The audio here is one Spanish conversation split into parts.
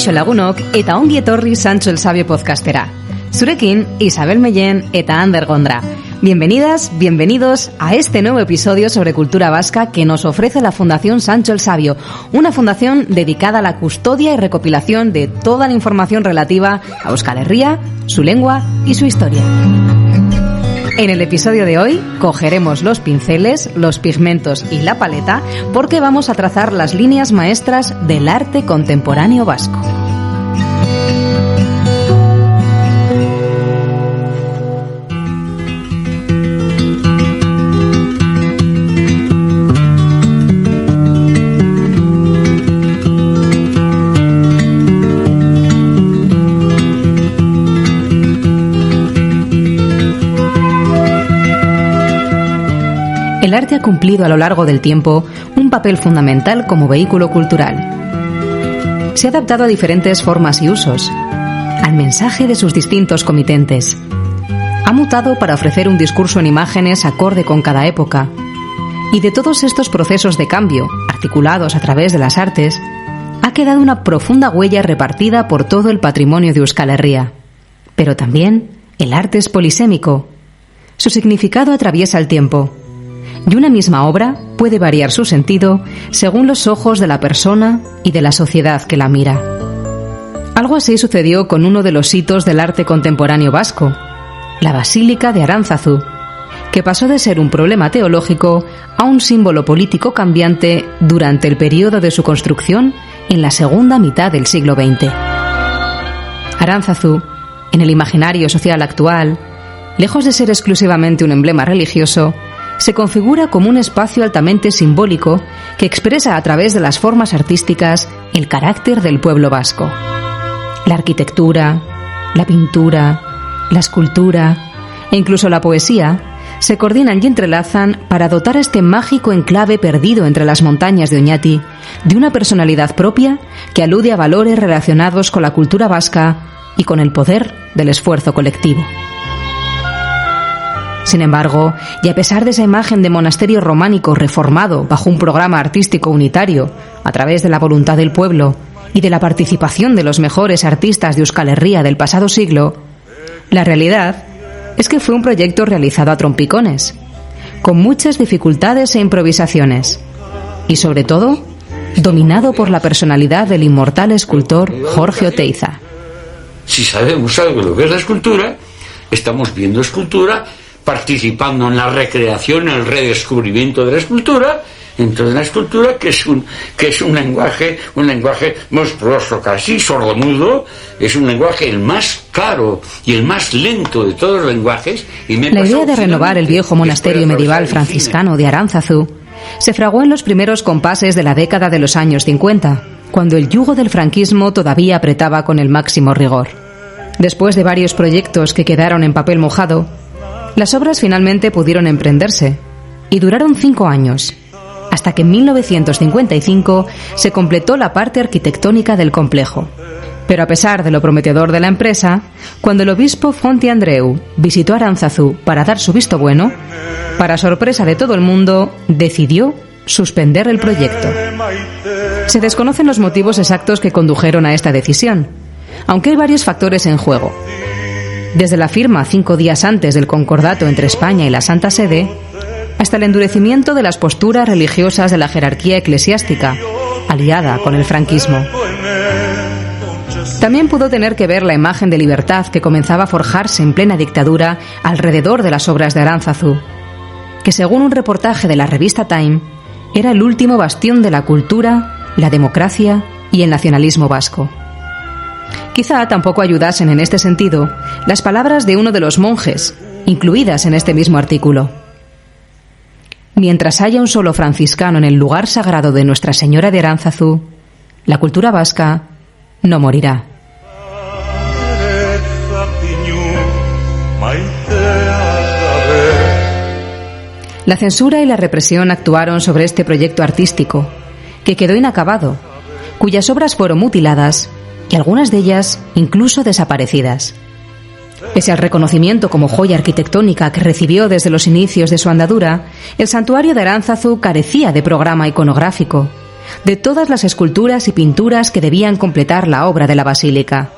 Kaixo lagunok eta ongi etorri Sancho el Sabio podcastera. Zurekin, Isabel Mellén eta Ander Gondra. Bienvenidas, bienvenidos a este nuevo episodio sobre cultura vasca que nos ofrece la Fundación Sancho el Sabio, una fundación dedicada a la custodia y recopilación de toda la información relativa a Euskal Herria, su lengua y su historia. En el episodio de hoy cogeremos los pinceles, los pigmentos y la paleta porque vamos a trazar las líneas maestras del arte contemporáneo vasco. El arte ha cumplido a lo largo del tiempo un papel fundamental como vehículo cultural. Se ha adaptado a diferentes formas y usos, al mensaje de sus distintos comitentes. Ha mutado para ofrecer un discurso en imágenes acorde con cada época. Y de todos estos procesos de cambio, articulados a través de las artes, ha quedado una profunda huella repartida por todo el patrimonio de Euskal Herria. Pero también el arte es polisémico. Su significado atraviesa el tiempo. Y una misma obra puede variar su sentido según los ojos de la persona y de la sociedad que la mira. Algo así sucedió con uno de los hitos del arte contemporáneo vasco, la Basílica de Aránzazu, que pasó de ser un problema teológico a un símbolo político cambiante durante el periodo de su construcción en la segunda mitad del siglo XX. Aránzazu, en el imaginario social actual, lejos de ser exclusivamente un emblema religioso, se configura como un espacio altamente simbólico que expresa a través de las formas artísticas el carácter del pueblo vasco. La arquitectura, la pintura, la escultura e incluso la poesía se coordinan y entrelazan para dotar a este mágico enclave perdido entre las montañas de Oñati de una personalidad propia que alude a valores relacionados con la cultura vasca y con el poder del esfuerzo colectivo. Sin embargo, y a pesar de esa imagen de monasterio románico reformado bajo un programa artístico unitario, a través de la voluntad del pueblo y de la participación de los mejores artistas de Euskal Herria del pasado siglo, la realidad es que fue un proyecto realizado a trompicones, con muchas dificultades e improvisaciones, y sobre todo, dominado por la personalidad del inmortal escultor Jorge Oteiza. Si sabemos algo de lo que es la escultura, estamos viendo escultura, participando en la recreación, en el redescubrimiento de la escultura, entonces la escultura que es un lenguaje monstruoso, casi sordomudo, es un lenguaje el más caro y el más lento de todos los lenguajes. La idea de renovar el viejo monasterio medieval franciscano de Aránzazu se fraguó en los primeros compases de la década de los años 50, cuando el yugo del franquismo todavía apretaba con el máximo rigor. Después de varios proyectos que quedaron en papel mojado, las obras finalmente pudieron emprenderse y duraron 5 años, hasta que en 1955 se completó la parte arquitectónica del complejo. Pero a pesar de lo prometedor de la empresa, cuando el obispo Fonti Andreu visitó Aránzazu para dar su visto bueno, para sorpresa de todo el mundo, decidió suspender el proyecto. Se desconocen los motivos exactos que condujeron a esta decisión, aunque hay varios factores en juego. Desde la firma 5 días antes del concordato entre España y la Santa Sede, hasta el endurecimiento de las posturas religiosas de la jerarquía eclesiástica, aliada con el franquismo. También pudo tener que ver la imagen de libertad que comenzaba a forjarse en plena dictadura alrededor de las obras de Aránzazu, que según un reportaje de la revista Time, era el último bastión de la cultura, la democracia y el nacionalismo vasco. Quizá tampoco ayudasen en este sentido las palabras de uno de los monjes, incluidas en este mismo artículo. Mientras haya un solo franciscano en el lugar sagrado de Nuestra Señora de Aránzazu, la cultura vasca no morirá. La censura y la represión actuaron sobre este proyecto artístico, que quedó inacabado, cuyas obras fueron mutiladas y algunas de ellas incluso desaparecidas. Pese al reconocimiento como joya arquitectónica que recibió desde los inicios de su andadura, el santuario de Aránzazu carecía de programa iconográfico, de todas las esculturas y pinturas que debían completar la obra de la basílica.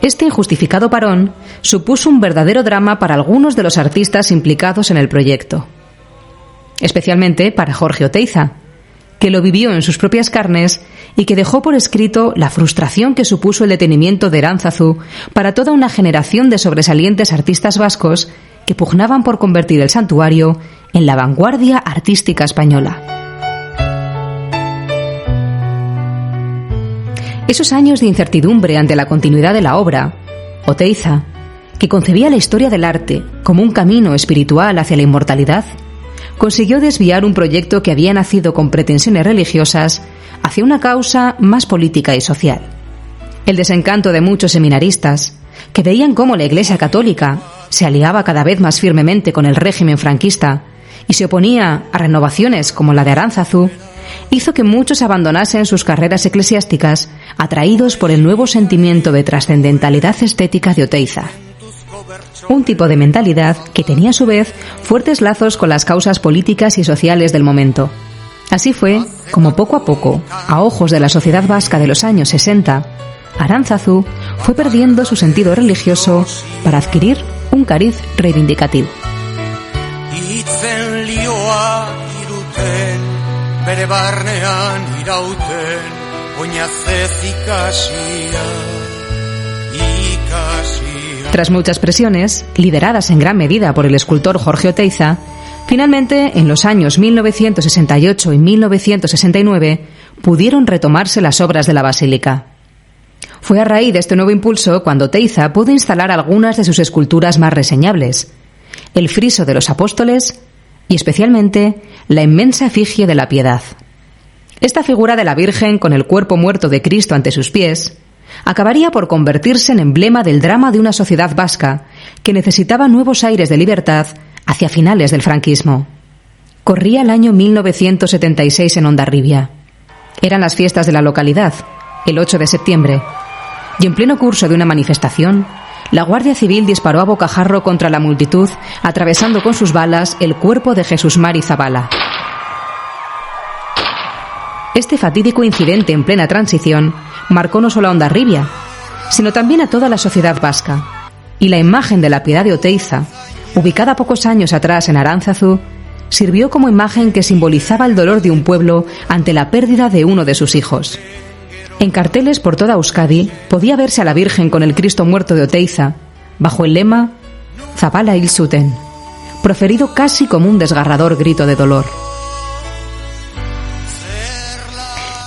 Este injustificado parón supuso un verdadero drama para algunos de los artistas implicados en el proyecto, especialmente para Jorge Oteiza, que lo vivió en sus propias carnes y que dejó por escrito la frustración que supuso el detenimiento de Aránzazu para toda una generación de sobresalientes artistas vascos que pugnaban por convertir el santuario en la vanguardia artística española. Esos años de incertidumbre ante la continuidad de la obra, Oteiza, que concebía la historia del arte como un camino espiritual hacia la inmortalidad, consiguió desviar un proyecto que había nacido con pretensiones religiosas hacia una causa más política y social. El desencanto de muchos seminaristas, que veían cómo la Iglesia Católica se aliaba cada vez más firmemente con el régimen franquista y se oponía a renovaciones como la de Aránzazu, hizo que muchos abandonasen sus carreras eclesiásticas atraídos por el nuevo sentimiento de trascendentalidad estética de Oteiza. Un tipo de mentalidad que tenía a su vez fuertes lazos con las causas políticas y sociales del momento. Así fue como poco a poco, a ojos de la sociedad vasca de los años 60, Aránzazu fue perdiendo su sentido religioso para adquirir un cariz reivindicativo. Tras muchas presiones, lideradas en gran medida por el escultor Jorge Oteiza, finalmente, en los años 1968 y 1969, pudieron retomarse las obras de la basílica. Fue a raíz de este nuevo impulso cuando Oteiza pudo instalar algunas de sus esculturas más reseñables: el friso de los apóstoles y especialmente la inmensa efigie de la Piedad. Esta figura de la Virgen con el cuerpo muerto de Cristo ante sus pies acabaría por convertirse en emblema del drama de una sociedad vasca que necesitaba nuevos aires de libertad hacia finales del franquismo. Corría el año 1976 en Hondarribia. Eran las fiestas de la localidad, el 8 de septiembre, y en pleno curso de una manifestación, la Guardia Civil disparó a bocajarro contra la multitud, atravesando con sus balas el cuerpo de Jesús Mari Zabala. Este fatídico incidente en plena transición marcó no solo a Hondarribia, sino también a toda la sociedad vasca, y la imagen de la Piedad de Oteiza, ubicada pocos años atrás en Aránzazu, sirvió como imagen que simbolizaba el dolor de un pueblo ante la pérdida de uno de sus hijos. En carteles por toda Euskadi podía verse a la Virgen con el Cristo muerto de Oteiza, bajo el lema Zabala hil zuten, proferido casi como un desgarrador grito de dolor.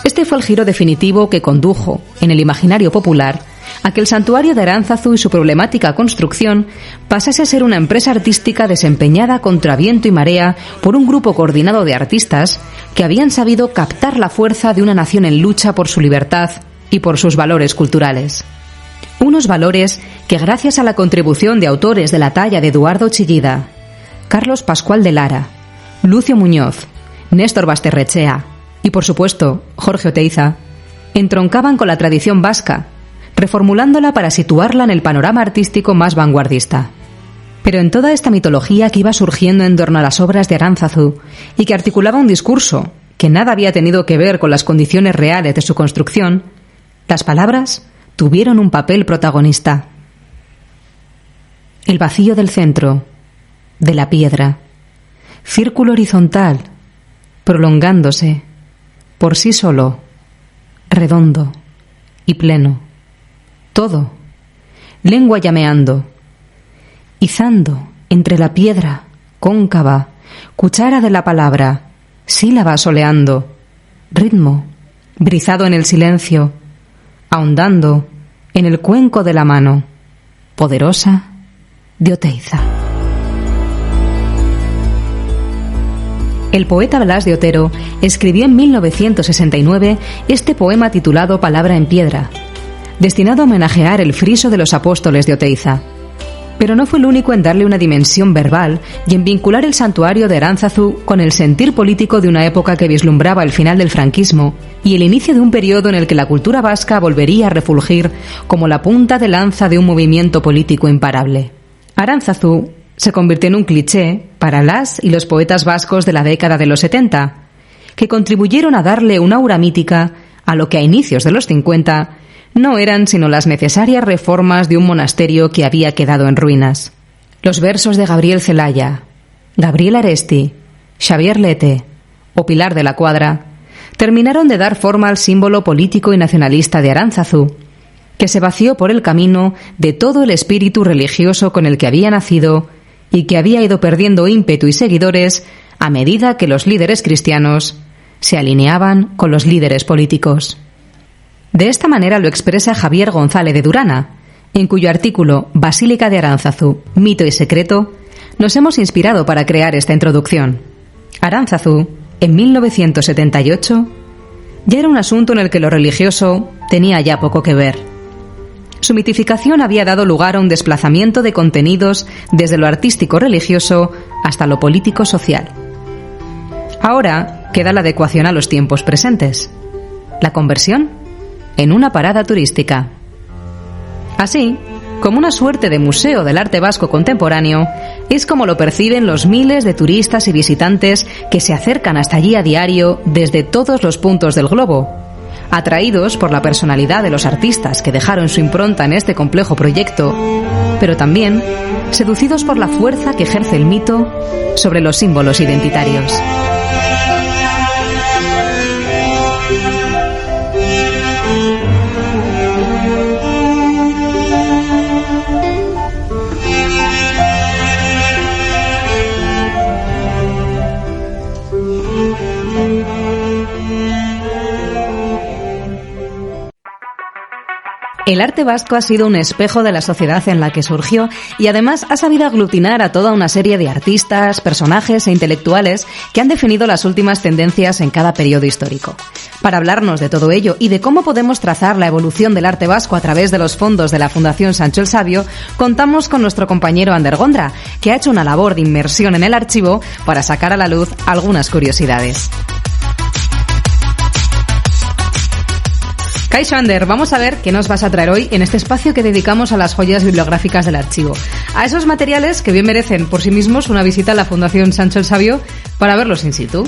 Este fue el giro definitivo que condujo, en el imaginario popular, a que el santuario de Aránzazu y su problemática construcción pasase a ser una empresa artística desempeñada contra viento y marea por un grupo coordinado de artistas que habían sabido captar la fuerza de una nación en lucha por su libertad y por sus valores culturales. Unos valores que, gracias a la contribución de autores de la talla de Eduardo Chillida, Carlos Pascual de Lara, Lucio Muñoz, Néstor Basterrechea y, por supuesto, Jorge Oteiza, entroncaban con la tradición vasca, reformulándola para situarla en el panorama artístico más vanguardista. Pero en toda esta mitología que iba surgiendo en torno a las obras de Aránzazu y que articulaba un discurso que nada había tenido que ver con las condiciones reales de su construcción, las palabras tuvieron un papel protagonista. El vacío del centro, de la piedra, círculo horizontal, prolongándose, por sí solo, redondo y pleno, todo, lengua llameando, izando entre la piedra, cóncava, cuchara de la palabra, sílaba soleando, ritmo, brizado en el silencio, ahondando en el cuenco de la mano, poderosa de Oteiza. El poeta Blas de Otero escribió en 1969 este poema titulado Palabra en piedra, destinado a homenajear el friso de los apóstoles de Oteiza. Pero no fue el único en darle una dimensión verbal y en vincular el santuario de Aránzazu con el sentir político de una época que vislumbraba el final del franquismo y el inicio de un periodo en el que la cultura vasca volvería a refulgir como la punta de lanza de un movimiento político imparable. Aránzazu se convirtió en un cliché para las y los poetas vascos de la década de los 70, que contribuyeron a darle una aura mítica a lo que a inicios de los 50 no eran sino las necesarias reformas de un monasterio que había quedado en ruinas. Los versos de Gabriel Celaya, Gabriel Aresti, Xavier Lete o Pilar de la Cuadra terminaron de dar forma al símbolo político y nacionalista de Aránzazu, que se vació por el camino de todo el espíritu religioso con el que había nacido y que había ido perdiendo ímpetu y seguidores a medida que los líderes cristianos se alineaban con los líderes políticos. De esta manera lo expresa Javier González de Durana, en cuyo artículo Basílica de Aránzazu, mito y secreto, nos hemos inspirado para crear esta introducción. Aránzazu, en 1978, ya era un asunto en el que lo religioso tenía ya poco que ver. Su mitificación había dado lugar a un desplazamiento de contenidos desde lo artístico-religioso hasta lo político-social. Ahora queda la adecuación a los tiempos presentes. La conversión en una parada turística. Así, como una suerte de museo del arte vasco contemporáneo, es como lo perciben los miles de turistas y visitantes que se acercan hasta allí a diario desde todos los puntos del globo, atraídos por la personalidad de los artistas que dejaron su impronta en este complejo proyecto, pero también seducidos por la fuerza que ejerce el mito sobre los símbolos identitarios. El arte vasco ha sido un espejo de la sociedad en la que surgió y además ha sabido aglutinar a toda una serie de artistas, personajes e intelectuales que han definido las últimas tendencias en cada periodo histórico. Para hablarnos de todo ello y de cómo podemos trazar la evolución del arte vasco a través de los fondos de la Fundación Sancho el Sabio, contamos con nuestro compañero Ander Gondra, que ha hecho una labor de inmersión en el archivo para sacar a la luz algunas curiosidades. Kaixo Ander, vamos a ver qué nos vas a traer hoy en este espacio que dedicamos a las joyas bibliográficas del archivo. A esos materiales que bien merecen por sí mismos una visita a la Fundación Sancho el Sabio para verlos in situ.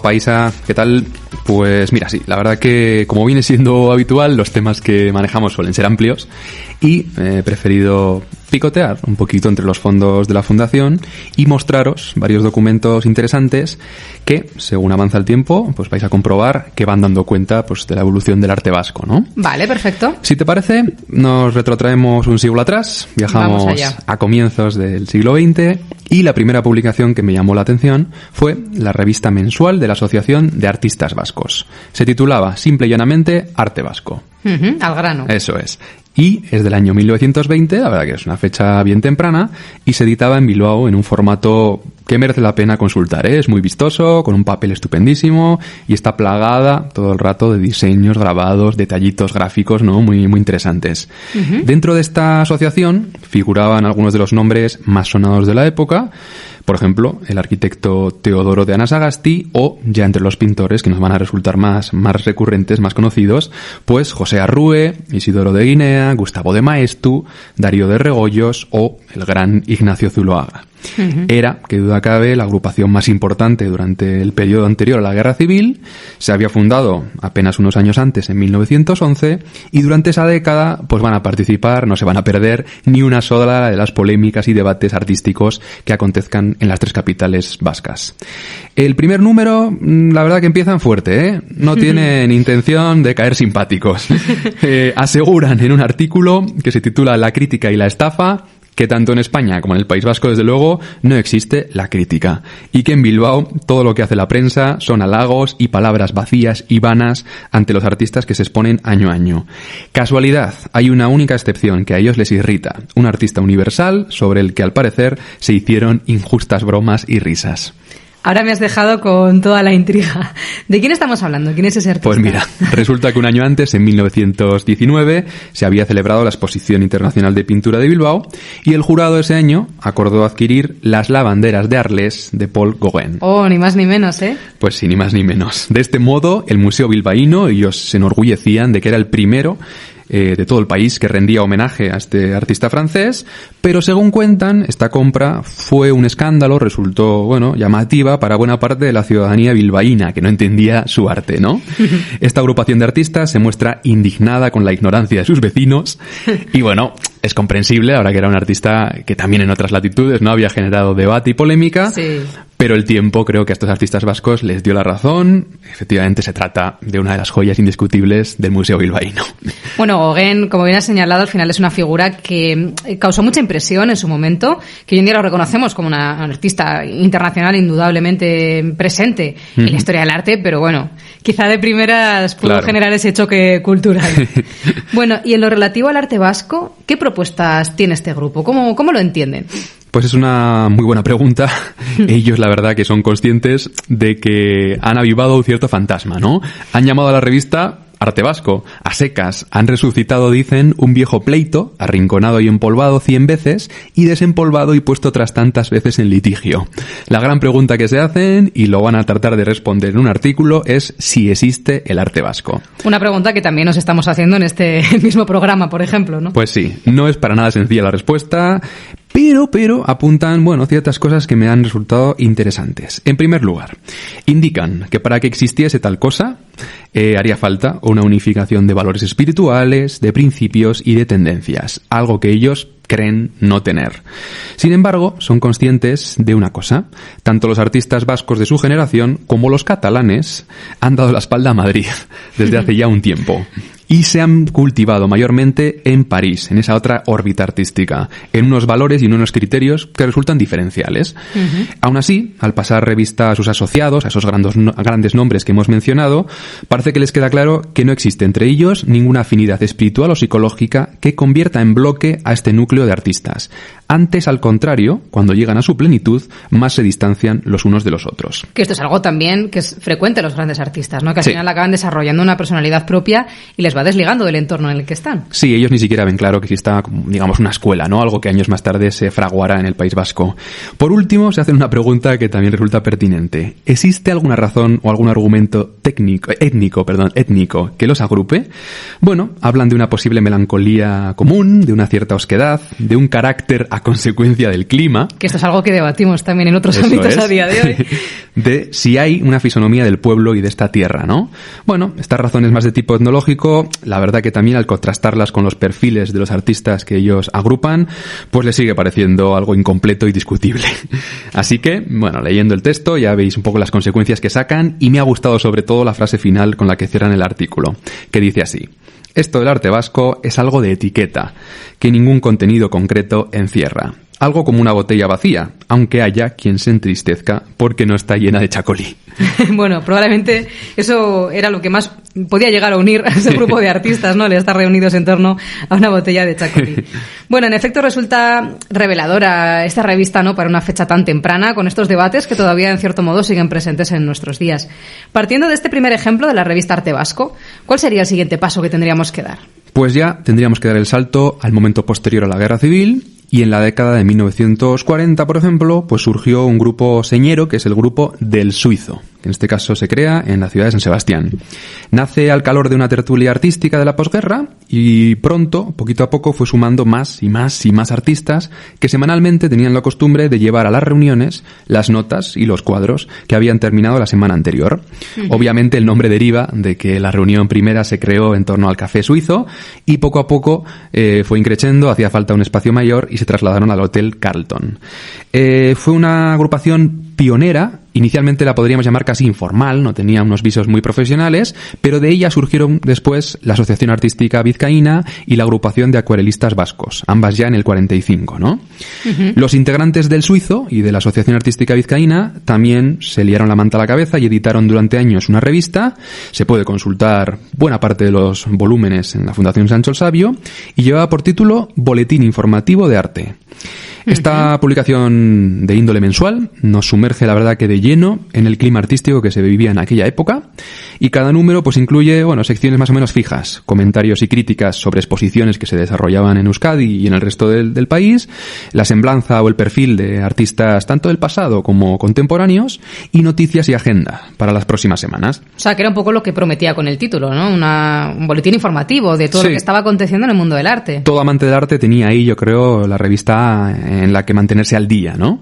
Paisa, ¿qué tal? Pues mira, sí, la verdad que como viene siendo habitual, los temas que manejamos suelen ser amplios y he preferido picotear un poquito entre los fondos de la Fundación y mostraros varios documentos interesantes que, según avanza el tiempo, pues vais a comprobar que van dando cuenta pues de la evolución del arte vasco, ¿no? Vale, perfecto. Si te parece, nos retrotraemos un siglo atrás, viajamos a comienzos del siglo XX y la primera publicación que me llamó la atención fue la revista mensual de la Asociación de Artistas Vascos. Se titulaba simple y llanamente Arte Vasco. Al grano. Eso es. Y es del año 1920, la verdad que es una fecha bien temprana, y se editaba en Bilbao en un formato que merece la pena consultar, ¿eh? Es muy vistoso, con un papel estupendísimo, y está plagada todo el rato de diseños, grabados, detallitos gráficos, ¿no? Muy, muy interesantes. Dentro de esta asociación figuraban algunos de los nombres más sonados de la época, por ejemplo, el arquitecto Teodoro de Anasagasti, o ya entre los pintores que nos van a resultar más recurrentes, más conocidos, pues José Arrue, Isidoro de Guinea, Gustavo de Maestu, Darío de Regoyos o el gran Ignacio Zuloaga. Era, que duda cabe, la agrupación más importante durante el periodo anterior a la Guerra Civil. Se había fundado apenas unos años antes, en 1911, y durante esa década pues van a participar, no se van a perder ni una sola de las polémicas y debates artísticos que acontezcan en las tres capitales vascas. El primer número, la verdad que empiezan fuerte, ¿eh? No tienen intención de caer simpáticos. Aseguran en un artículo que se titula La crítica y la estafa que tanto en España como en el País Vasco, desde luego, no existe la crítica. Y que en Bilbao todo lo que hace la prensa son halagos y palabras vacías y vanas ante los artistas que se exponen año a año. Casualidad, hay una única excepción que a ellos les irrita. Un artista universal sobre el que al parecer se hicieron injustas bromas y risas. Ahora me has dejado con toda la intriga. ¿De quién estamos hablando? ¿Quién es ese artista? Pues mira, resulta que un año antes, en 1919, se había celebrado la Exposición Internacional de Pintura de Bilbao y el jurado ese año acordó adquirir las lavanderas de Arles de Paul Gauguin. Oh, ni más ni menos, ¿eh? Pues sí, ni más ni menos. De este modo, el Museo Bilbaíno, ellos se enorgullecían de que era el primero de todo el país que rendía homenaje a este artista francés, pero según cuentan, esta compra fue un escándalo, resultó, bueno, llamativa para buena parte de la ciudadanía bilbaína, que no entendía su arte, ¿no? Esta agrupación de artistas se muestra indignada con la ignorancia de sus vecinos y, bueno, es comprensible, ahora que era un artista que también en otras latitudes no había generado debate y polémica, sí. Pero el tiempo creo que a estos artistas vascos les dio la razón. Efectivamente se trata de una de las joyas indiscutibles del Museo Bilbaíno. Bueno, Gauguin, como bien has señalado, al final es una figura que causó mucha impresión en su momento, que hoy en día lo reconocemos como una artista internacional indudablemente presente en la historia del arte, pero bueno, quizá de primeras pudo generar ese choque cultural. Bueno, y en lo relativo al arte vasco, ¿qué propuestas tiene este grupo? ¿Cómo lo entienden? Pues es una muy buena pregunta. Ellos, la verdad, que son conscientes de que han avivado un cierto fantasma, ¿no? Han llamado a la revista Arte Vasco, a secas. Han resucitado, dicen, un viejo pleito, arrinconado y empolvado 100 veces, y desempolvado y puesto otras tantas veces en litigio. La gran pregunta que se hacen, y lo van a tratar de responder en un artículo, es si existe el arte vasco. Una pregunta que también nos estamos haciendo en este mismo programa, por ejemplo, ¿no? Pues sí, no es para nada sencilla la respuesta, pero apuntan, bueno, ciertas cosas que me han resultado interesantes. En primer lugar, indican que para que existiese tal cosa, haría falta una unificación de valores espirituales, de principios y de tendencias, algo que ellos creen no tener. Sin embargo, son conscientes de una cosa. Tanto los artistas vascos de su generación como los catalanes han dado la espalda a Madrid desde hace ya un tiempo. Y se han cultivado mayormente en París, en esa otra órbita artística, en unos valores y en unos criterios que resultan diferenciales. Aún así, al pasar revista a sus asociados, a esos grandes nombres que hemos mencionado, parece que les queda claro que no existe entre ellos ninguna afinidad espiritual o psicológica que convierta en bloque a este núcleo de artistas. Antes, al contrario, cuando llegan a su plenitud, más se distancian los unos de los otros. Que esto es algo también que es frecuente en los grandes artistas, ¿no? Que al final acaban desarrollando una personalidad propia y les va desligando del entorno en el que están. Sí, ellos ni siquiera ven claro que exista, digamos, una escuela, ¿no? Algo que años más tarde se fraguará en el País Vasco. Por último, se hacen una pregunta que también resulta pertinente. ¿Existe alguna razón o algún argumento étnico que los agrupe? Bueno, hablan de una posible melancolía común, de una cierta osquedad, de un carácter a consecuencia del clima. Que esto es algo que debatimos también en otros ámbitos a día de hoy. De si hay una fisonomía del pueblo y de esta tierra, ¿no? Bueno, estas razones más de tipo etnológico, la verdad que también al contrastarlas con los perfiles de los artistas que ellos agrupan, pues les sigue pareciendo algo incompleto y discutible. Así que, bueno, leyendo el texto ya veis un poco las consecuencias que sacan y me ha gustado sobre todo la frase final con la que cierran el artículo, que dice así: esto del arte vasco es algo de etiqueta, que ningún contenido concreto encierra. Algo como una botella vacía, aunque haya quien se entristezca porque no está llena de chacolí. Bueno, probablemente eso era lo que más podía llegar a unir a ese grupo de artistas, ¿no? El estar reunidos en torno a una botella de chacolí. Bueno, en efecto resulta reveladora esta revista, ¿no? Para una fecha tan temprana, con estos debates que todavía en cierto modo siguen presentes en nuestros días. Partiendo de este primer ejemplo de la revista Arte Vasco, ¿cuál sería el siguiente paso que tendríamos que dar? Pues ya tendríamos que dar el salto al momento posterior a la Guerra Civil. Y en la década de 1940, por ejemplo, pues surgió un grupo señero que es el grupo del Suizo, que en este caso se crea en la ciudad de San Sebastián. Nace al calor de una tertulia artística de la posguerra y pronto, poquito a poco, fue sumando más y más artistas que semanalmente tenían la costumbre de llevar a las reuniones las notas y los cuadros que habían terminado la semana anterior. Obviamente el nombre deriva de que la reunión primera se creó en torno al café suizo y poco a poco fue increciendo, hacía falta un espacio mayor y se trasladaron al Hotel Carlton. Fue una agrupación pionera, inicialmente la podríamos llamar casi informal, no tenía unos visos muy profesionales, pero de ella surgieron después la Asociación Artística Vizcaína y la Agrupación de Acuarelistas Vascos, ambas ya en el 45, ¿no? Los integrantes del Suizo y de la Asociación Artística Vizcaína también se liaron la manta a la cabeza y editaron durante años una revista. Se puede consultar buena parte de los volúmenes en la Fundación Sancho el Sabio y llevaba por título Boletín Informativo de Arte. Esta publicación de índole mensual nos sumerge, la verdad, que de lleno en el clima artístico que se vivía en aquella época, y cada número pues incluye, bueno, secciones más o menos fijas, comentarios y críticas sobre exposiciones que se desarrollaban en Euskadi y en el resto del país, la semblanza o el perfil de artistas tanto del pasado como contemporáneos, y noticias y agenda para las próximas semanas. O sea, que era un poco lo que prometía con el título, ¿no? Un boletín informativo de todo lo que estaba aconteciendo en el mundo del arte. Todo amante del arte tenía ahí, yo creo, la revista en la que mantenerse al día, ¿no?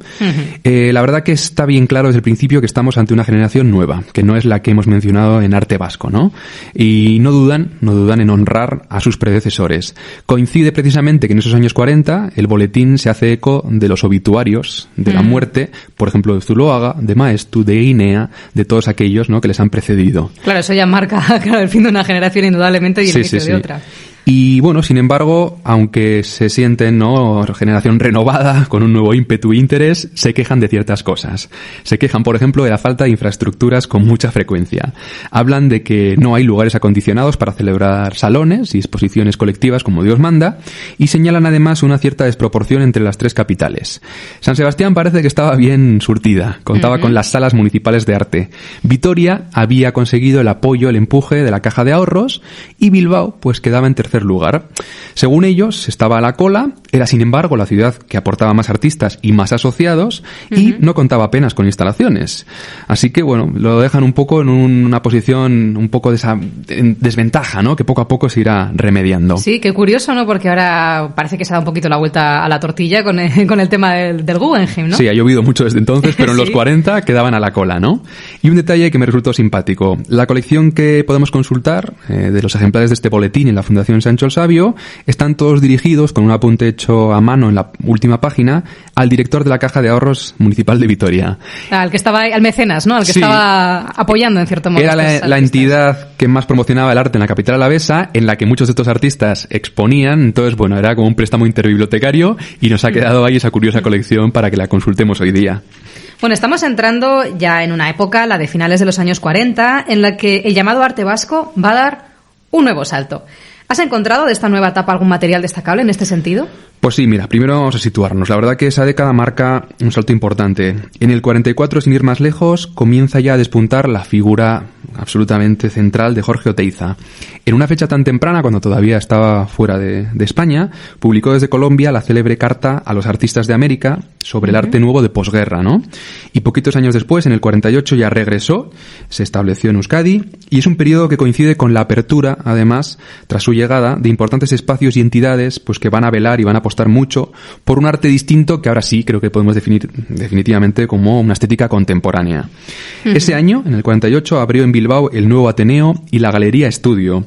La verdad que está bien claro desde el principio que estamos ante una generación nueva, que no es la que hemos mencionado en arte vasco, ¿no? Y no dudan en honrar a sus predecesores. Coincide precisamente que en esos años 40 el boletín se hace eco de los obituarios de la muerte, por ejemplo, de Zuloaga, de Maestu, de Guinea, de todos aquellos, ¿no?, que les han precedido. Claro, eso ya marca el fin de una generación indudablemente y el inicio de otra. Y bueno, sin embargo, aunque se sienten, ¿no?, generación renovada, con un nuevo ímpetu e interés, se quejan de ciertas cosas. Se quejan, por ejemplo, de la falta de infraestructuras con mucha frecuencia. Hablan de que no hay lugares acondicionados para celebrar salones y exposiciones colectivas como Dios manda, y señalan además una cierta desproporción entre las tres capitales. San Sebastián parece que estaba bien surtida, contaba con las salas municipales de arte. Vitoria había conseguido el apoyo, el empuje de la Caja de Ahorros, y Bilbao pues quedaba en tercer lugar. Según ellos, estaba a la cola, era sin embargo la ciudad que aportaba más artistas y más asociados, y no contaba apenas con instalaciones. Así que bueno, lo dejan un poco en una posición un poco de esa desventaja, ¿no?, que poco a poco se irá remediando. Sí, qué curioso, ¿no?, porque ahora parece que se da un poquito la vuelta a la tortilla con el tema del Guggenheim, ¿no? Sí, ha llovido mucho desde entonces, pero en los 40 quedaban a la cola, ¿no? Y un detalle que me resultó simpático: la colección que podemos consultar de los ejemplares de este boletín en la Fundación Sancho el Sabio están todos dirigidos, con un apunte hecho a mano en la última página, al director de la Caja de Ahorros Municipal de Vitoria. Al que estaba, al mecenas, ¿no?, al que estaba apoyando en cierto modo. Era la entidad que más promocionaba el arte en la capital alavesa, en la que muchos de estos artistas exponían. Entonces, bueno, era como un préstamo interbibliotecario, y nos ha quedado ahí esa curiosa colección para que la consultemos hoy día. Bueno, estamos entrando ya en una época, la de finales de los años 40, en la que el llamado arte vasco va a dar un nuevo salto. ¿Has encontrado de esta nueva etapa algún material destacable en este sentido? Pues sí, mira, primero vamos a situarnos. La verdad que esa década marca un salto importante. En el 44, sin ir más lejos, comienza ya a despuntar la figura absolutamente central de Jorge Oteiza. En una fecha tan temprana, cuando todavía estaba fuera de España, publicó desde Colombia la célebre carta a los artistas de América sobre el arte nuevo de posguerra, ¿no? Y poquitos años después, en el 48, ya regresó, se estableció en Euskadi, y es un periodo que coincide con la apertura, además, tras su llegada, de importantes espacios y entidades pues que van a velar y van a apostar mucho por un arte distinto que ahora sí creo que podemos definir definitivamente como una estética contemporánea. Ese año, en el 48, abrió en Bilbao el nuevo Ateneo y la Galería Estudio.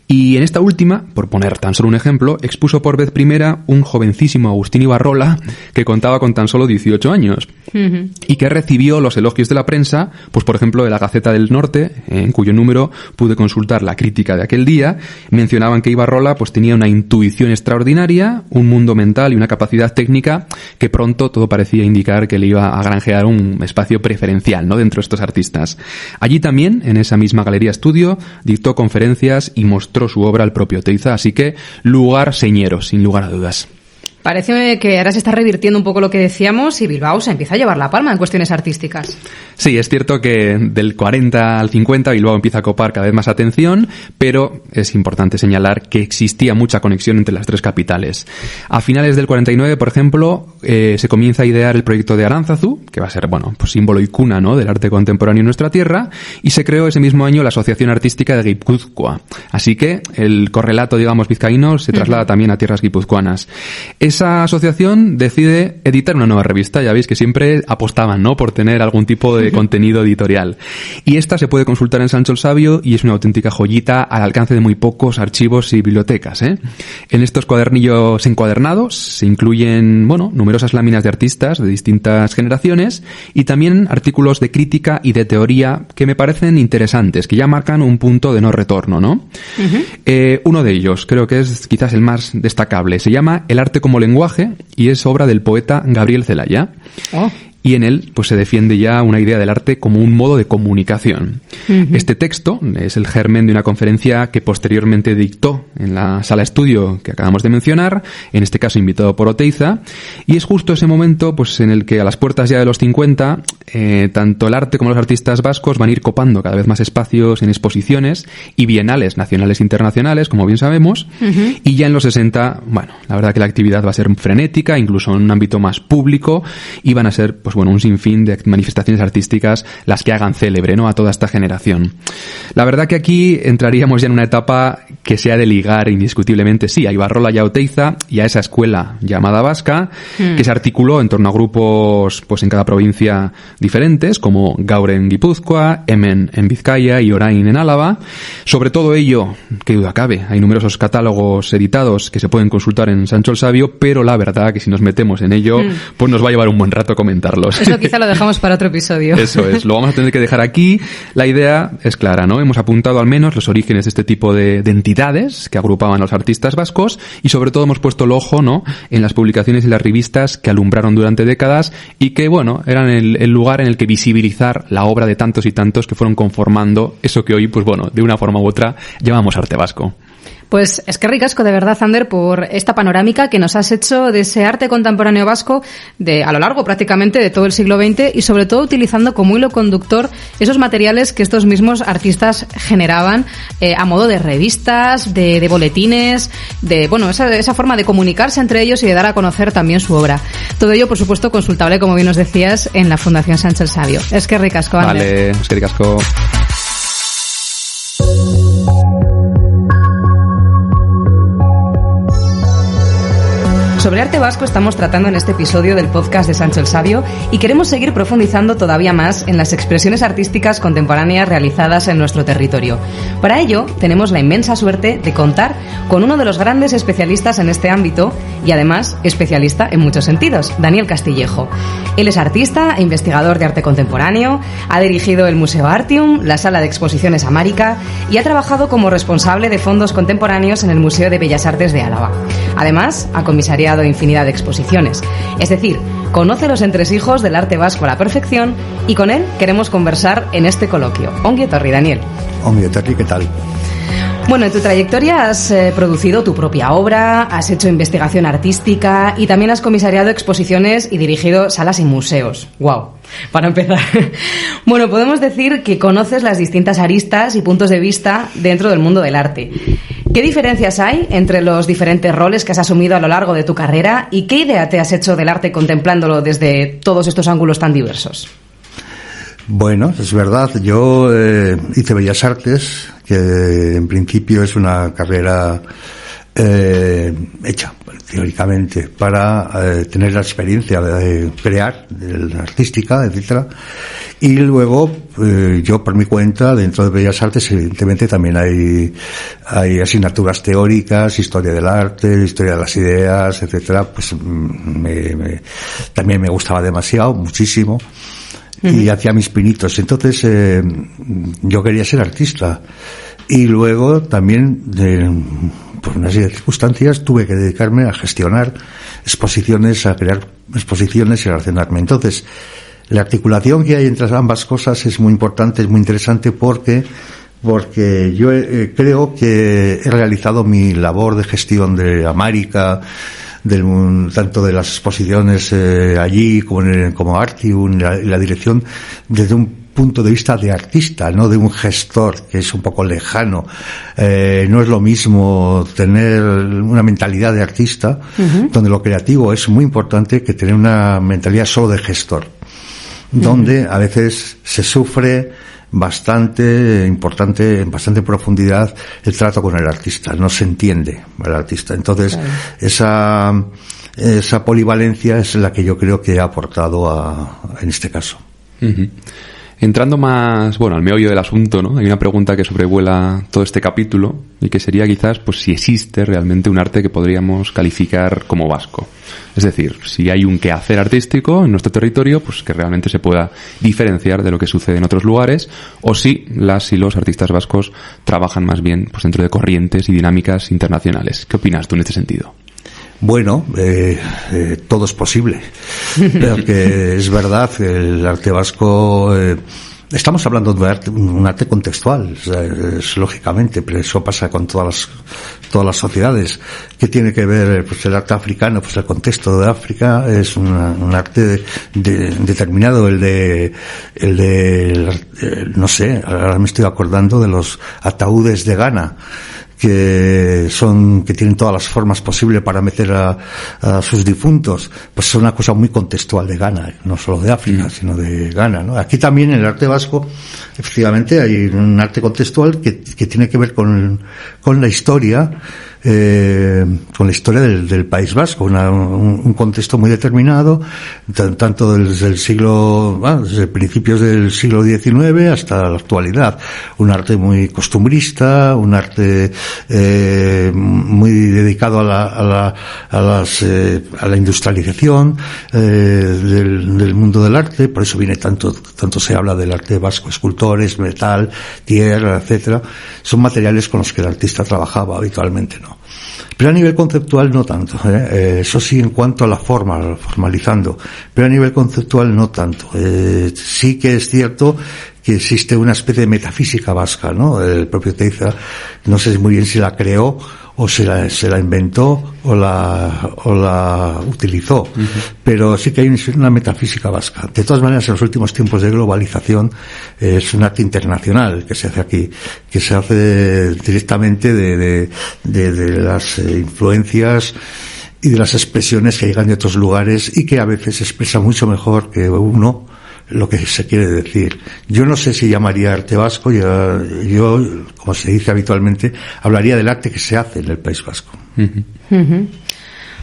Y en esta última, por poner tan solo un ejemplo, expuso por vez primera un jovencísimo Agustín Ibarrola que contaba con tan solo 18 años y que recibió los elogios de la prensa, pues por ejemplo de la Gaceta del Norte, en cuyo número pude consultar la crítica de aquel día. Mencionaban que Ibarrola pues tenía una intuición extraordinaria, un mundo mental y una capacidad técnica que pronto todo parecía indicar que le iba a granjear un espacio preferencial, ¿no?, dentro de estos artistas. Allí también, en esa misma Galería Estudio, dictó conferencias y mostró su obra al propio Oteiza, así que lugar señero, sin lugar a dudas. Parece que ahora se está revirtiendo un poco lo que decíamos y Bilbao se empieza a llevar la palma en cuestiones artísticas. Sí, es cierto que del 40 al 50 Bilbao empieza a copar cada vez más atención, pero es importante señalar que existía mucha conexión entre las tres capitales. A finales del 49, por ejemplo, se comienza a idear el proyecto de Aránzazu, que va a ser, bueno, pues símbolo y cuna, ¿no?, del arte contemporáneo en nuestra tierra, y se creó ese mismo año la Asociación Artística de Guipúzcoa. Así que el correlato, digamos, vizcaíno se traslada también a tierras guipuzcoanas. Esa asociación decide editar una nueva revista. Ya veis que siempre apostaban, ¿no?, por tener algún tipo de contenido editorial. Y esta se puede consultar en Sancho el Sabio y es una auténtica joyita al alcance de muy pocos archivos y bibliotecas, ¿eh? En estos cuadernillos encuadernados se incluyen, bueno, numerosas láminas de artistas de distintas generaciones y también artículos de crítica y de teoría que me parecen interesantes, que ya marcan un punto de no retorno, ¿no? Uno de ellos, creo que es quizás el más destacable, se llama El arte como lenguaje y es obra del poeta Gabriel Celaya. y en él pues se defiende ya una idea del arte como un modo de comunicación. Este texto es el germen de una conferencia que posteriormente dictó en la sala estudio que acabamos de mencionar, en este caso invitado por Oteiza, y es justo ese momento pues en el que a las puertas ya de los 50 tanto el arte como los artistas vascos van a ir copando cada vez más espacios en exposiciones y bienales nacionales e internacionales, como bien sabemos, y ya en los 60, bueno, la verdad que la actividad va a ser frenética, incluso en un ámbito más público, y van a ser, pues bueno, un sinfín de manifestaciones artísticas las que hagan célebre, ¿no?, a toda esta generación. La verdad que aquí entraríamos ya en una etapa que se ha de ligar indiscutiblemente, sí, a Ibarrola y a Oteiza y a esa escuela llamada vasca, que se articuló en torno a grupos, pues en cada provincia diferentes, como Gaur en Guipúzcoa, Hemen en Vizcaya y Orain en Álava. Sobre todo ello, qué duda cabe, hay numerosos catálogos editados que se pueden consultar en Sancho el Sabio, pero la verdad que si nos metemos en ello, pues nos va a llevar un buen rato comentarlos. Eso quizá lo dejamos para otro episodio. Eso es, lo vamos a tener que dejar aquí. La idea es clara, ¿no? Hemos apuntado al menos los orígenes de este tipo de entidades que agrupaban a los artistas vascos y sobre todo hemos puesto el ojo, ¿no?, en las publicaciones y las revistas que alumbraron durante décadas y que, bueno, eran el lugar en el que visibilizar la obra de tantos y tantos que fueron conformando eso que hoy, pues bueno, de una forma u otra llamamos arte vasco. Pues es que ricasco de verdad, Ander, por esta panorámica que nos has hecho de ese arte contemporáneo vasco a lo largo prácticamente de todo el siglo XX y sobre todo utilizando como hilo conductor esos materiales que estos mismos artistas generaban a modo de revistas, de boletines, de bueno, esa forma de comunicarse entre ellos y de dar a conocer también su obra. Todo ello, por supuesto, consultable, como bien nos decías, en la Fundación Sancho el Sabio. Es que ricasco, Ander. Vale, es que ricasco. Sobre arte vasco estamos tratando en este episodio del podcast de Sancho el Sabio y queremos seguir profundizando todavía más en las expresiones artísticas contemporáneas realizadas en nuestro territorio. Para ello, tenemos la inmensa suerte de contar con uno de los grandes especialistas en este ámbito y además especialista en muchos sentidos, Daniel Castillejo. Él es artista e investigador de arte contemporáneo, ha dirigido el Museo Artium, la Sala de Exposiciones Amárica y ha trabajado como responsable de fondos contemporáneos en el Museo de Bellas Artes de Álava. Además, ha comisariado infinidad de exposiciones. Es decir, conoce los entresijos del arte vasco a la perfección y con él queremos conversar en este coloquio. Ongi etorri, Daniel. Ongi etorri, ¿qué tal? Bueno, en tu trayectoria has producido tu propia obra, has hecho investigación artística y también has comisariado exposiciones y dirigido salas y museos. ¡Guau! Para empezar. Bueno, podemos decir que conoces las distintas aristas y puntos de vista dentro del mundo del arte. ¿Qué diferencias hay entre los diferentes roles que has asumido a lo largo de tu carrera y qué idea te has hecho del arte contemplándolo desde todos estos ángulos tan diversos? Bueno, es verdad, yo hice Bellas Artes, que en principio es una carrera hecha teóricamente para tener la experiencia de crear, de artística, etcétera. Y luego yo por mi cuenta dentro de Bellas Artes evidentemente también hay asignaturas teóricas, historia del arte, historia de las ideas, etcétera. Pues también me gustaba demasiado, muchísimo. Y hacía mis pinitos. Entonces yo quería ser artista y luego también por una serie de circunstancias tuve que dedicarme a gestionar exposiciones, a crear exposiciones y a relacionarme. Entonces la articulación que hay entre ambas cosas es muy importante, es muy interesante porque yo creo que he realizado mi labor de gestión de Amárica, tanto de las exposiciones allí como Artium, la dirección desde un punto de vista de artista, no de un gestor, que es un poco lejano. No es lo mismo tener una mentalidad de artista, donde lo creativo es muy importante, que tener una mentalidad solo de gestor, donde a veces se sufre bastante importante, en bastante profundidad, el trato con el artista. No se entiende al artista. Entonces, claro, esa polivalencia es la que yo creo que ha aportado en este caso. Entrando más, bueno, al meollo del asunto, ¿no? Hay una pregunta que sobrevuela todo este capítulo y que sería quizás, pues, si existe realmente un arte que podríamos calificar como vasco. Es decir, si hay un quehacer artístico en nuestro territorio, pues que realmente se pueda diferenciar de lo que sucede en otros lugares, o si las y los artistas vascos trabajan más bien, pues, dentro de corrientes y dinámicas internacionales. ¿Qué opinas tú en este sentido? Bueno, todo es posible, pero que es verdad que el arte vasco, estamos hablando de un arte contextual, es lógicamente, pero eso pasa con todas las sociedades. ¿Qué tiene que ver pues el arte africano? Pues el contexto de África es un arte determinado, no sé, ahora me estoy acordando de los ataúdes de Ghana, que tienen todas las formas posibles para meter a sus difuntos, pues es una cosa muy contextual de Ghana, no solo de África, sino de Ghana, ¿no? Aquí también en el arte vasco, efectivamente, hay un arte contextual que tiene que ver con la historia, del País Vasco, un contexto muy determinado, tanto desde desde principios del siglo XIX hasta la actualidad. Un arte muy costumbrista, un arte muy dedicado a la industrialización del mundo del arte. Por eso viene tanto se habla del arte vasco, escultores, metal, tierra, etcétera. Son materiales con los que el artista trabajaba habitualmente, ¿no? Pero a nivel conceptual no tanto, eso sí, en cuanto a la forma, formalizando, pero a nivel conceptual no tanto. Sí que es cierto que existe una especie de metafísica vasca, ¿no? El propio Teiza, no sé muy bien si la creó o se la inventó o la utilizó, pero sí que hay una metafísica vasca. De todas maneras, en los últimos tiempos de globalización, es un arte internacional que se hace aquí, que se hace directamente de las influencias y de las expresiones que llegan de otros lugares y que a veces expresa mucho mejor que uno lo que se quiere decir. Yo no sé si llamaría arte vasco, yo, como se dice habitualmente, hablaría del arte que se hace en el País Vasco.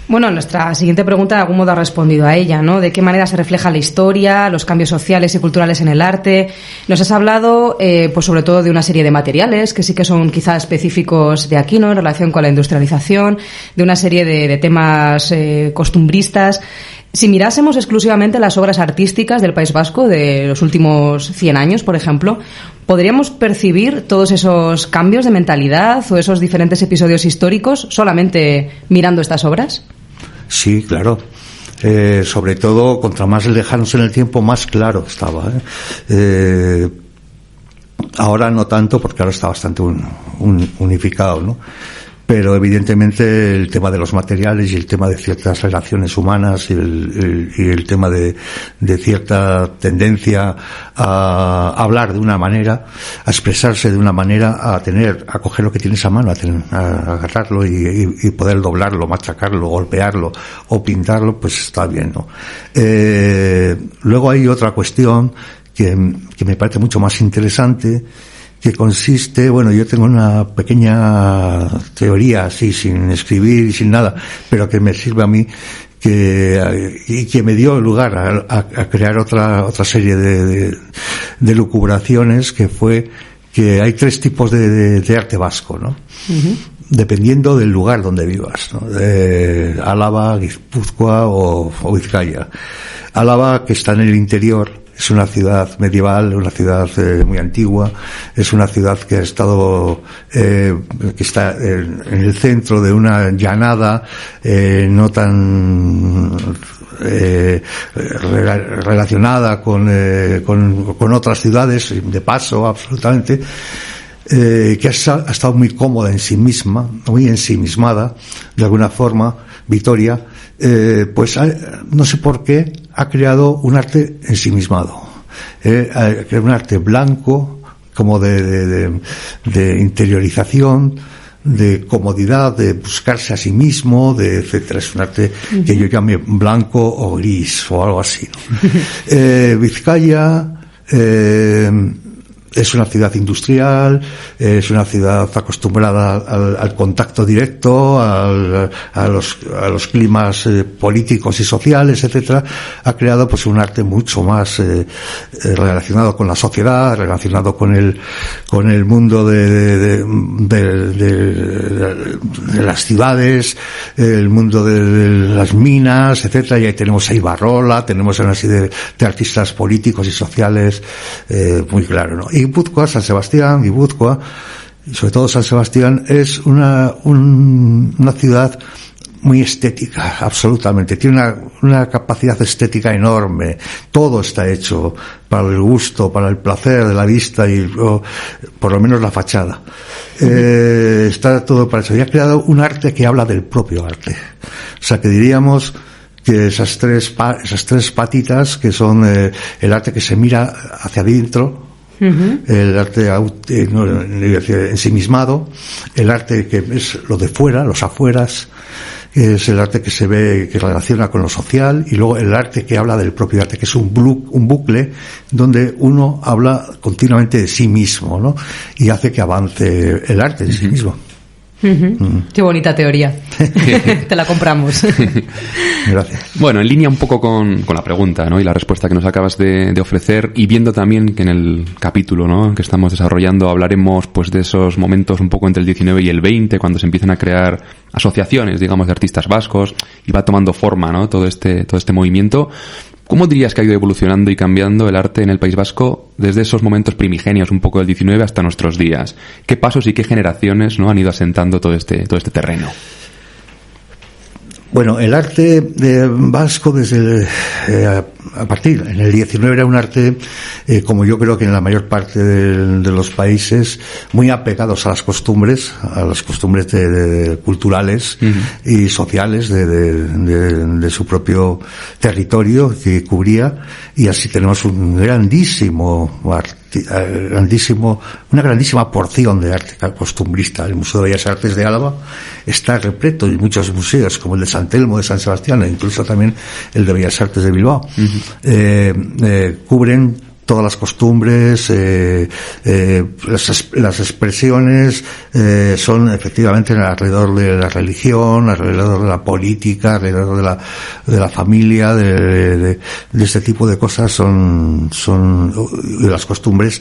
Bueno, nuestra siguiente pregunta de algún modo ha respondido a ella, ¿no? ¿De qué manera se refleja la historia, los cambios sociales y culturales en el arte? Nos has hablado, pues sobre todo de una serie de materiales que sí que son quizá específicos de aquí, ¿no? En relación con la industrialización, de una serie de temas costumbristas. Si mirásemos exclusivamente las obras artísticas del País Vasco de los últimos 100 años, por ejemplo, ¿podríamos percibir todos esos cambios de mentalidad o esos diferentes episodios históricos solamente mirando estas obras? Sí, claro. Sobre todo, contra más lejanos en el tiempo, más claro estaba. Ahora no tanto, porque ahora está bastante unificado, ¿no? Pero evidentemente el tema de los materiales y el tema de ciertas relaciones humanas y el tema de cierta tendencia a hablar de una manera, a expresarse de una manera, a coger lo que tienes a mano, a agarrarlo y poder doblarlo, machacarlo, golpearlo o pintarlo, pues está bien, ¿no? Luego hay otra cuestión que me parece mucho más interesante, que consiste, bueno, yo tengo una pequeña teoría así, sin escribir y sin nada, pero que me sirve a mí, y que me dio lugar a crear otra serie de lucubraciones, que fue que hay 3 tipos de arte vasco, ¿no? Dependiendo del lugar donde vivas, ¿no? Álava, Guipúzcoa o Vizcaya. Álava, que está en el interior, es una ciudad medieval, una ciudad muy antigua, es una ciudad que ha estado, que está en el centro de una llanada, no tan relacionada con otras ciudades, de paso, absolutamente, que ha estado muy cómoda en sí misma, muy ensimismada, de alguna forma. Vitoria, pues no sé por qué ha creado un arte ensimismado, un arte blanco, como de interiorización, de comodidad, de buscarse a sí mismo, etcétera. Es un arte que yo llame blanco o gris o algo así, ¿no? Vizcaya es una ciudad industrial, es una ciudad acostumbrada al contacto directo, a los climas políticos y sociales, etcétera. Ha creado pues un arte mucho más relacionado con la sociedad, relacionado con el mundo de las ciudades, el mundo de las minas, etcétera. Y ahí tenemos a Ibarrola, tenemos una serie de artistas políticos y sociales muy claro, ¿no? Y Guipúzcoa, San Sebastián, Guipúzcoa, y sobre todo San Sebastián, es una ciudad muy estética, absolutamente. Tiene una capacidad estética enorme. Todo está hecho para el gusto, para el placer de la vista y por lo menos la fachada. Está todo para eso. Y ha creado un arte que habla del propio arte. O sea, que diríamos que esas tres patitas que son el arte que se mira hacia adentro, el arte ensimismado, el arte que es lo de fuera, los afueras, que es el arte que se ve, que relaciona con lo social, y luego el arte que habla del propio arte, que es un bucle donde uno habla continuamente de sí mismo, ¿no? Y hace que avance el arte en sí mismo. Qué bonita teoría. Te la compramos. Gracias. Bueno, en línea un poco con la pregunta, ¿no? Y la respuesta que nos acabas de ofrecer, y viendo también que en el capítulo, ¿no?, que estamos desarrollando hablaremos pues de esos momentos un poco entre el 19 y el 20, cuando se empiezan a crear asociaciones, digamos, de artistas vascos y va tomando forma, ¿no?, todo este movimiento. ¿Cómo dirías que ha ido evolucionando y cambiando el arte en el País Vasco desde esos momentos primigenios, un poco del 19 hasta nuestros días? ¿Qué pasos y qué generaciones, ¿no?, han ido asentando todo este terreno? Bueno, el arte vasco desde a partir en el 19 era un arte, como yo creo que en la mayor parte de los países, muy apegados a las costumbres culturales y sociales de su propio territorio que cubría, y así tenemos una grandísima porción de arte costumbrista. El Museo de Bellas Artes de Álava está repleto, y muchos museos como el de San Telmo de San Sebastián e incluso también el de Bellas Artes de Bilbao cubren todas las costumbres, las expresiones son efectivamente alrededor de la religión, alrededor de la política, alrededor de la familia, de este tipo de cosas de las costumbres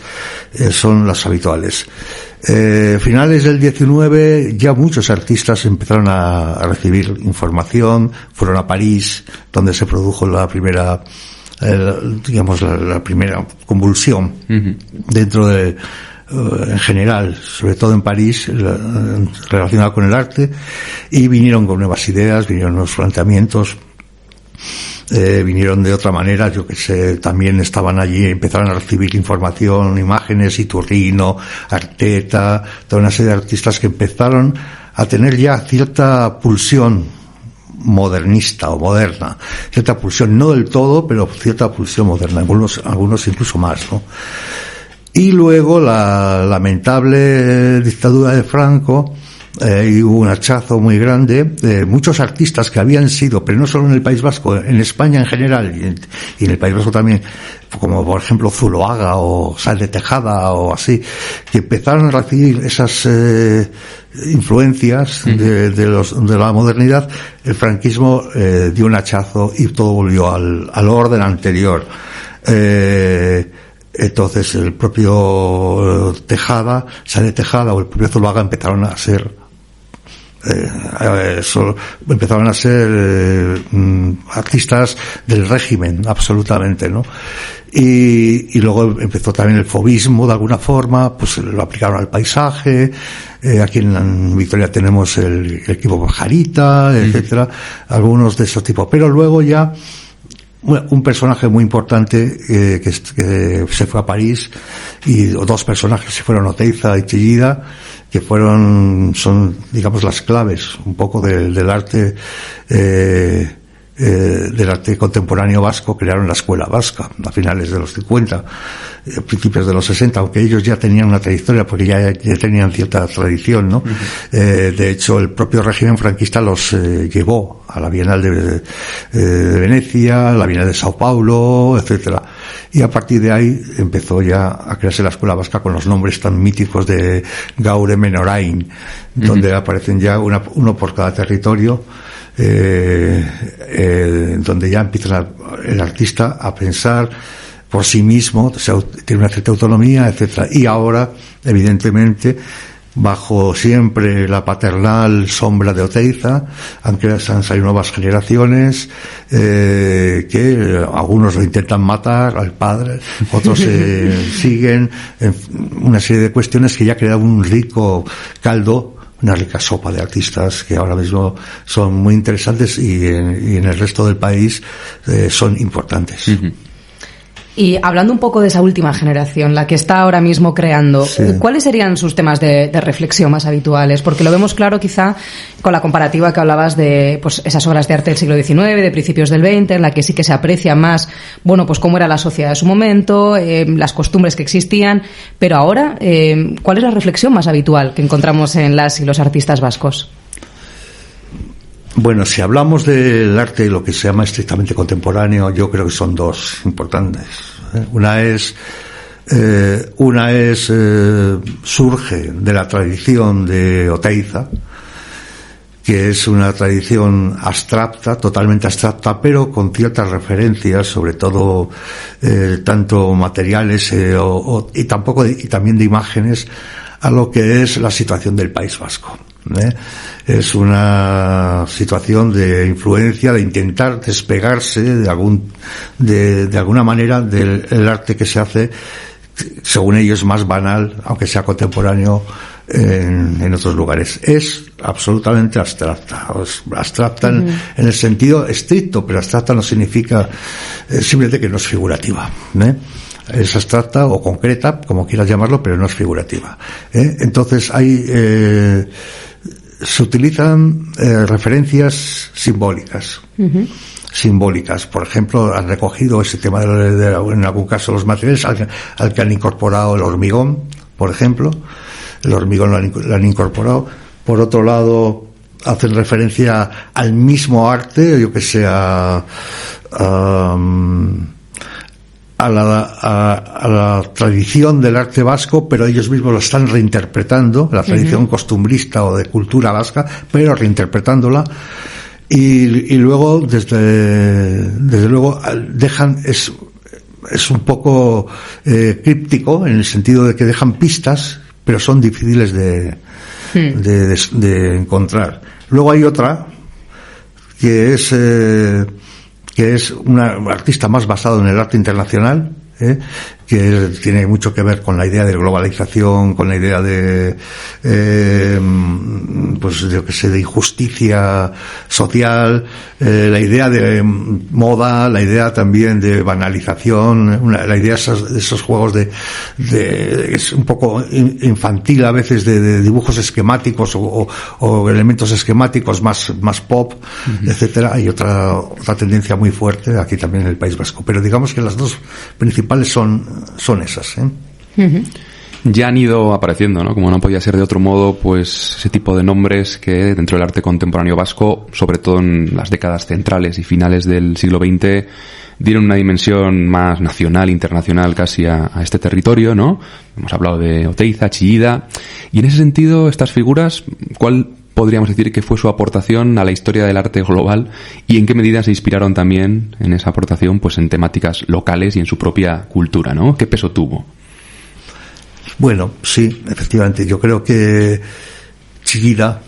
son las habituales. Finales del 19 ya muchos artistas empezaron a recibir información, fueron a París, donde se produjo la primera convulsión dentro de en general, sobre todo en París, relacionada con el arte, y vinieron con nuevas ideas, vinieron nuevos planteamientos, vinieron de otra manera, yo que sé, también estaban allí, empezaron a recibir información, imágenes, Iturrino, Arteta, toda una serie de artistas que empezaron a tener ya cierta pulsión modernista o moderna, cierta pulsión, no del todo, pero cierta pulsión moderna, algunos incluso más, ¿no? Y luego la lamentable dictadura de Franco, y hubo un hachazo muy grande de muchos artistas que habían sido, pero no solo en el País Vasco, en España en general y en el País Vasco también, como por ejemplo Zuloaga o Sal de Tejada o así, que empezaron a recibir esas influencias de la modernidad. El franquismo dio un hachazo y todo volvió al orden anterior. Entonces el propio Tejada, Sal de Tejada o el propio Zuloaga empezaron a ser artistas del régimen, absolutamente, ¿no? Y luego empezó también el fauvismo de alguna forma, pues lo aplicaron al paisaje. Aquí en Vitoria tenemos el equipo Pajarita, etcétera, algunos de esos tipos. Pero luego ya un personaje muy importante que se fue a París, y dos personajes se fueron, Oteiza y Chillida, que son digamos las claves un poco del arte contemporáneo vasco. Crearon la escuela vasca a finales de los 50, principios de los 60, aunque ellos ya tenían una trayectoria porque ya tenían cierta tradición, ¿no? De hecho, el propio régimen franquista los llevó a la Bienal de Venecia, a la Bienal de Sao Paulo, etcétera. Y a partir de ahí empezó ya a crearse la escuela vasca con los nombres tan míticos de Gaur Hemen Orain, donde aparecen ya uno por cada territorio, donde ya empieza el artista a pensar por sí mismo, o sea, tiene una cierta autonomía, etcétera. Y ahora, evidentemente, bajo siempre la paternal sombra de Oteiza, han salido nuevas generaciones que algunos lo intentan matar al padre, otros siguen una serie de cuestiones que ya crean un rico caldo una rica sopa de artistas que ahora mismo son muy interesantes y en el resto del país son importantes. Uh-huh. Y hablando un poco de esa última generación, la que está ahora mismo creando, Sí. ¿cuáles serían sus temas de reflexión más habituales? Porque lo vemos claro quizá con la comparativa que hablabas de pues esas obras de arte del siglo XIX, de principios del XX, en la que sí que se aprecia más, bueno, pues cómo era la sociedad de su momento, las costumbres que existían, pero ahora, ¿cuál es la reflexión más habitual que encontramos en las y los artistas vascos? Bueno, si hablamos del arte, lo que se llama estrictamente contemporáneo, yo creo que son dos importantes. Una es surge de la tradición de Oteiza, que es una tradición abstracta, totalmente abstracta, pero con ciertas referencias, sobre todo tanto materiales y también de imágenes, a lo que es la situación del País Vasco. Es una situación de influencia, de intentar despegarse de alguna manera del arte que se hace, según ellos, más banal, aunque sea contemporáneo en otros lugares. Es absolutamente abstracta, en el sentido estricto, pero abstracta no significa simplemente que no es figurativa, es abstracta o concreta, como quieras llamarlo, pero no es figurativa. Entonces se utilizan referencias simbólicas. Uh-huh. Simbólicas. Por ejemplo, han recogido ese tema en algún caso los materiales al que han incorporado el hormigón, por ejemplo. El hormigón lo han incorporado. Por otro lado, hacen referencia al mismo arte, yo que sé, a la tradición del arte vasco, pero ellos mismos lo están reinterpretando, la tradición costumbrista o de cultura vasca, pero reinterpretándola, y luego desde luego dejan es un poco críptico en el sentido de que dejan pistas, pero son difíciles de encontrar. Luego hay otra que es una artista más basado en el arte internacional, que tiene mucho que ver con la idea de globalización, con la idea de de injusticia social, la idea de moda, la idea también de banalización, la idea de esos juegos es un poco infantil a veces, de dibujos esquemáticos o elementos esquemáticos más pop, etcétera. Hay otra tendencia muy fuerte aquí también en el País Vasco, pero digamos que las dos principales son esas. Ya han ido apareciendo, ¿no? Como no podía ser de otro modo, pues ese tipo de nombres que dentro del arte contemporáneo vasco, sobre todo en las décadas centrales y finales del siglo XX, dieron una dimensión más nacional, internacional casi a este territorio, ¿no? Hemos hablado de Oteiza, Chillida, y en ese sentido, estas figuras, ¿cuál podríamos decir que fue su aportación a la historia del arte global y en qué medida se inspiraron también en esa aportación pues en temáticas locales y en su propia cultura, ¿no? ¿Qué peso tuvo? Bueno, sí, efectivamente. Yo creo que Chillida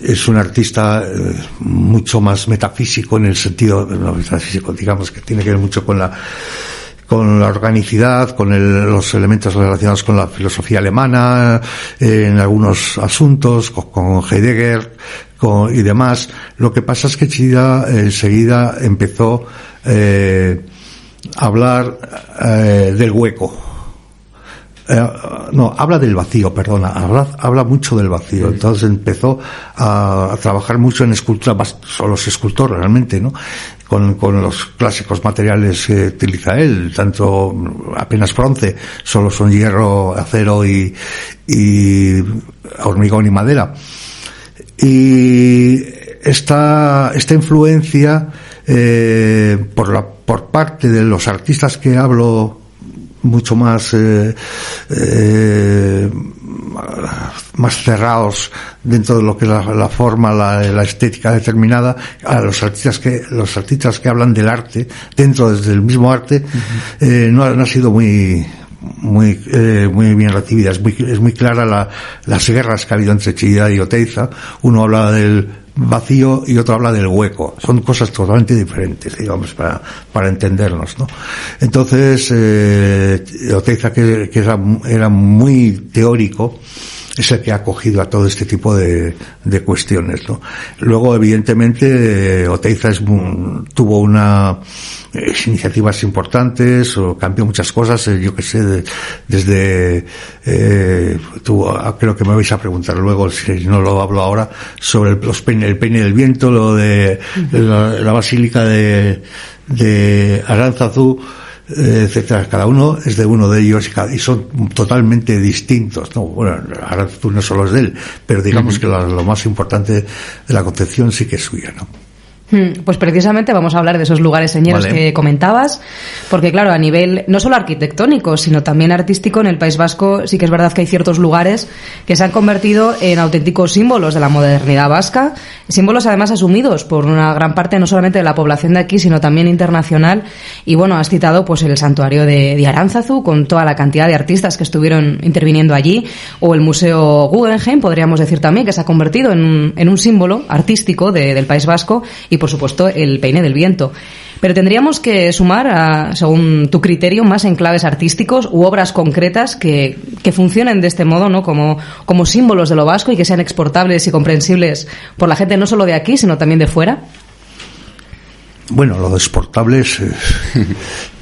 es un artista mucho más metafísico en el sentido, no metafísico, digamos que tiene que ver mucho con la organicidad, con los elementos relacionados con la filosofía alemana, en algunos asuntos, con Heidegger, y demás. Lo que pasa es que Chillida enseguida empezó a hablar del hueco. Habla del vacío, perdona, habla mucho del vacío. Entonces empezó a trabajar mucho en escultura, solo es escultor realmente, ¿no? Con los clásicos materiales que utiliza él, tanto apenas bronce, solo son hierro, acero y hormigón y madera. Y esta influencia por parte de los artistas que hablo mucho más cerrados dentro de lo que es la forma, la estética determinada, a los artistas que hablan del arte dentro del mismo arte, no ha sido muy bien recibida. Es muy clara las guerras que ha habido entre Chillida y Oteiza. Uno habla del vacío y otro habla del hueco. Son cosas totalmente diferentes, digamos, para entendernos, ¿no? Entonces, Oteiza, que era muy teórico, es el que ha acogido a todo este tipo de cuestiones, ¿no? Luego, evidentemente, Oteiza tuvo iniciativas importantes, o cambió muchas cosas, yo que sé, desde creo que me vais a preguntar luego, si no lo hablo ahora, sobre el Peine del Viento, lo de la basílica de Aránzazu, etcétera. Cada uno es de uno de ellos y son totalmente distintos, ¿no? Bueno, Aránzazu no solo es de él, pero digamos que lo más importante de la concepción sí que es suya, ¿no? Pues precisamente vamos a hablar de esos lugares señeros que comentabas, porque claro, a nivel no solo arquitectónico, sino también artístico, en el País Vasco sí que es verdad que hay ciertos lugares que se han convertido en auténticos símbolos de la modernidad vasca, símbolos además asumidos por una gran parte no solamente de la población de aquí, sino también internacional. Y bueno, has citado pues el santuario de Aránzazu, con toda la cantidad de artistas que estuvieron interviniendo allí, o el Museo Guggenheim, podríamos decir también, que se ha convertido en un símbolo artístico del País Vasco, y por supuesto el Peine del Viento. Pero tendríamos que sumar, según tu criterio, más enclaves artísticos u obras concretas que funcionen de este modo, ¿no? Como símbolos de lo vasco y que sean exportables y comprensibles por la gente no solo de aquí, sino también de fuera. Bueno, lo de exportables,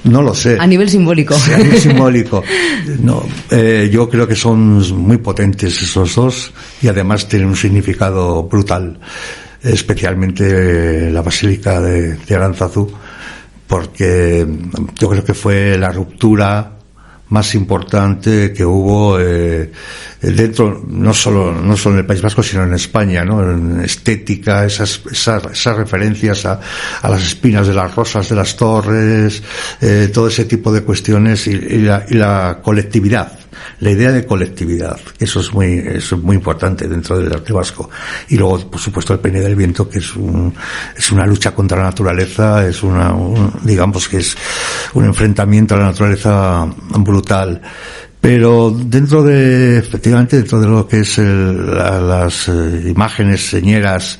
no lo sé. A nivel simbólico. Sí, a nivel simbólico. No, yo creo que son muy potentes esos dos y además tienen un significado brutal. Especialmente la Basílica de Aránzazu, porque yo creo que fue la ruptura más importante que hubo dentro, no solo en el País Vasco, sino en España, ¿no? En estética, esas referencias a las espinas de las rosas de las torres, todo ese tipo de cuestiones y la colectividad. La idea de colectividad, eso es muy importante dentro del arte vasco. Y luego, por supuesto, el Peine del Viento, que es una lucha contra la naturaleza, digamos que es un enfrentamiento a la naturaleza brutal. Pero efectivamente, dentro de lo que es las imágenes señeras,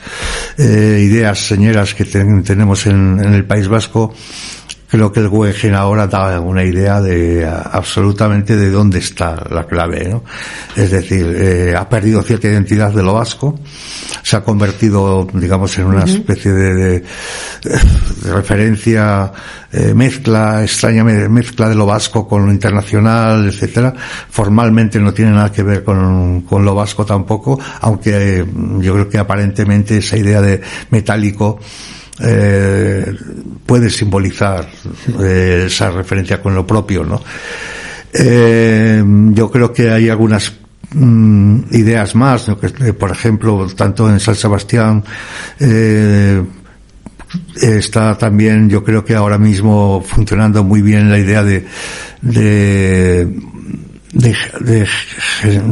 ideas señeras que tenemos en el País Vasco, creo que el Guggenheim ahora da una idea absolutamente de dónde está la clave, ¿no? Es decir, ha perdido cierta identidad de lo vasco, se ha convertido, digamos, en una especie de referencia, extraña mezcla de lo vasco con lo internacional, etcétera. Formalmente no tiene nada que ver con lo vasco tampoco, aunque yo creo que aparentemente esa idea de metálico puede simbolizar esa referencia con lo propio, ¿no? Yo creo que hay algunas ideas más, ¿no? Que, por ejemplo, tanto en San Sebastián está también, yo creo que ahora mismo funcionando muy bien la idea de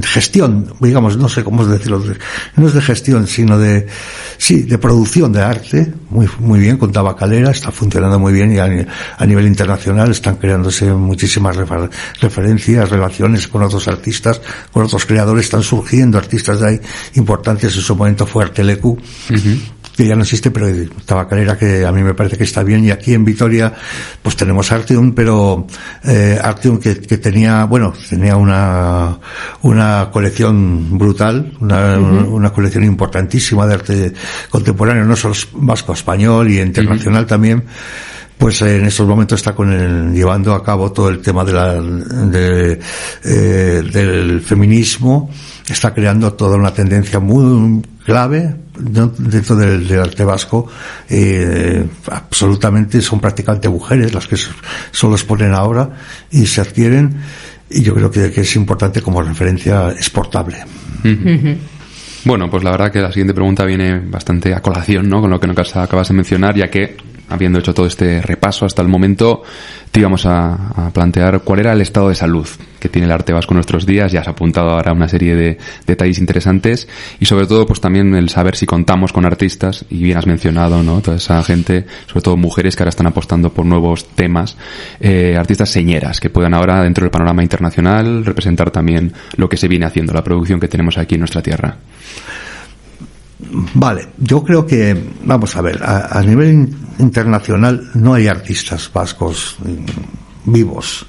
gestión, digamos, no sé cómo decirlo, no es de gestión, sino de producción de arte, muy bien, con Tabacalera, está funcionando muy bien, y a nivel internacional están creándose muchísimas referencias, relaciones con otros artistas, con otros creadores, están surgiendo artistas de ahí importantes. En su momento fue Artelecu, que ya no existe, pero Tabacalera, que a mí me parece que está bien. Y aquí en Vitoria pues tenemos Artium, pero Artium que tenía una colección brutal, una colección importantísima de arte contemporáneo, no solo vasco, español y internacional también. Pues en estos momentos está llevando a cabo todo el tema del feminismo, está creando toda una tendencia muy clave dentro del arte vasco. Absolutamente son prácticamente mujeres las que solo exponen ahora y se adquieren, y yo creo que es importante como referencia exportable. Bueno, pues la verdad que la siguiente pregunta viene bastante a colación, ¿no?, con lo que nos acabas de mencionar, ya que, habiendo hecho todo este repaso hasta el momento, te íbamos a plantear cuál era el estado de salud que tiene el arte vasco en nuestros días. Ya has apuntado ahora una serie de detalles interesantes, y sobre todo pues también el saber si contamos con artistas, y bien has mencionado, ¿no?, toda esa gente, sobre todo mujeres, que ahora están apostando por nuevos temas, artistas señeras que puedan ahora, dentro del panorama internacional, representar también lo que se viene haciendo, la producción que tenemos aquí en nuestra tierra. Vale, yo creo que, vamos a ver, a nivel internacional no hay artistas vascos vivos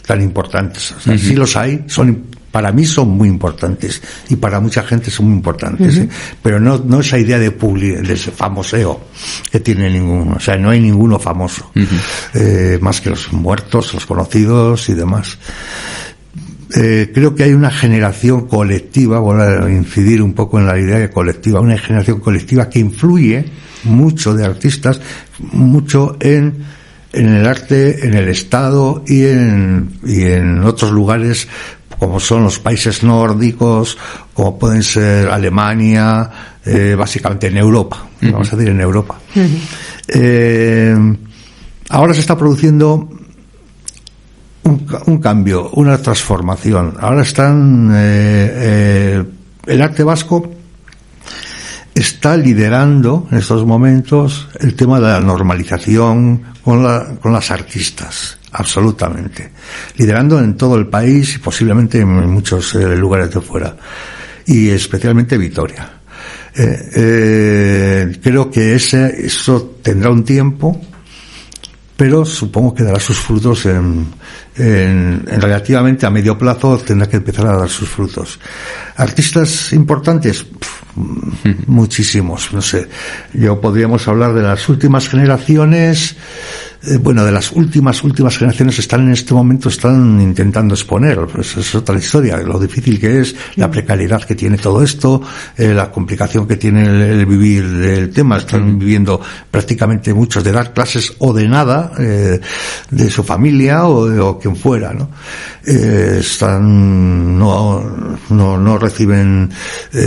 tan importantes. O sea, sí los hay, son Para mí son muy importantes y para mucha gente son muy importantes, pero no esa idea de ese famoseo que tiene ninguno, o sea, no hay ninguno famoso, más que los muertos, los conocidos y demás. Creo que hay una generación colectiva, voy a incidir un poco en la idea de colectiva, una generación colectiva que influye mucho de artistas, mucho en el arte, en el Estado y en otros lugares como son los países nórdicos, como pueden ser Alemania, básicamente en Europa, vamos a decir en Europa. Ahora se está produciendo un cambio, una transformación. Ahora el arte vasco está liderando en estos momentos el tema de la normalización con las artistas. Absolutamente. Liderando en todo el país y posiblemente en muchos lugares de fuera. Y especialmente Vitoria. Creo que eso tendrá un tiempo, pero supongo que dará sus frutos en relativamente a medio plazo, tendrá que empezar a dar sus frutos. Artistas importantes, muchísimos, no sé. Podríamos hablar de las últimas generaciones. De las últimas generaciones están intentando exponer, pues es otra historia, lo difícil que es, la precariedad que tiene todo esto, la complicación que tiene el vivir el tema. Están viviendo prácticamente muchos de dar clases o de nada, de su familia o quien fuera, ¿no? No reciben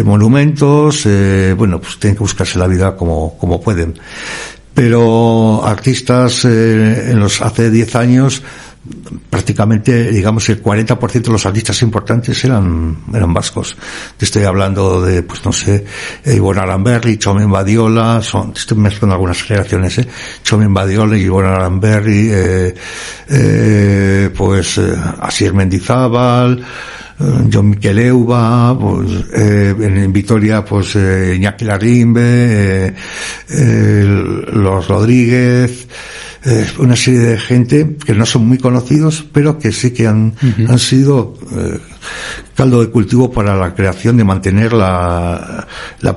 monumentos, pues tienen que buscarse la vida como pueden. Pero artistas hace 10 años, prácticamente, digamos, el 40% de los artistas importantes eran vascos. Te estoy hablando de, pues no sé, Ivonne Aranberri, Txomin Badiola, estoy mezclando algunas generaciones, Txomin Badiola, Ivonne Aranberri, Asier Mendizábal, Jon Mikel Euba, en Vitoria, Iñaki Larrimbe, los Rodríguez, una serie de gente que no son muy conocidos, pero que sí que han sido caldo de cultivo para la creación de mantener la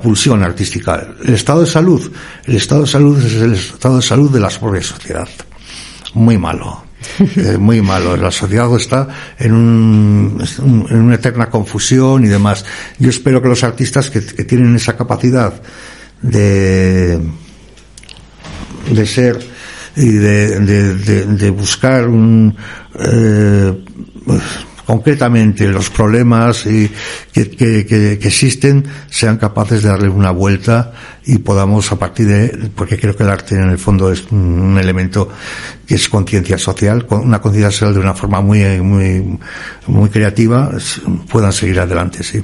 pulsión artística. El estado de salud es el estado de salud de la propia sociedad. Muy malo. Muy malo. La sociedad está en una eterna confusión y demás. Yo espero que los artistas que tienen esa capacidad de ser y de buscar concretamente los problemas que existen, sean capaces de darle una vuelta y podamos, a partir porque creo que el arte en el fondo es un elemento que es conciencia social, una conciencia social de una forma muy creativa, puedan seguir adelante, sí.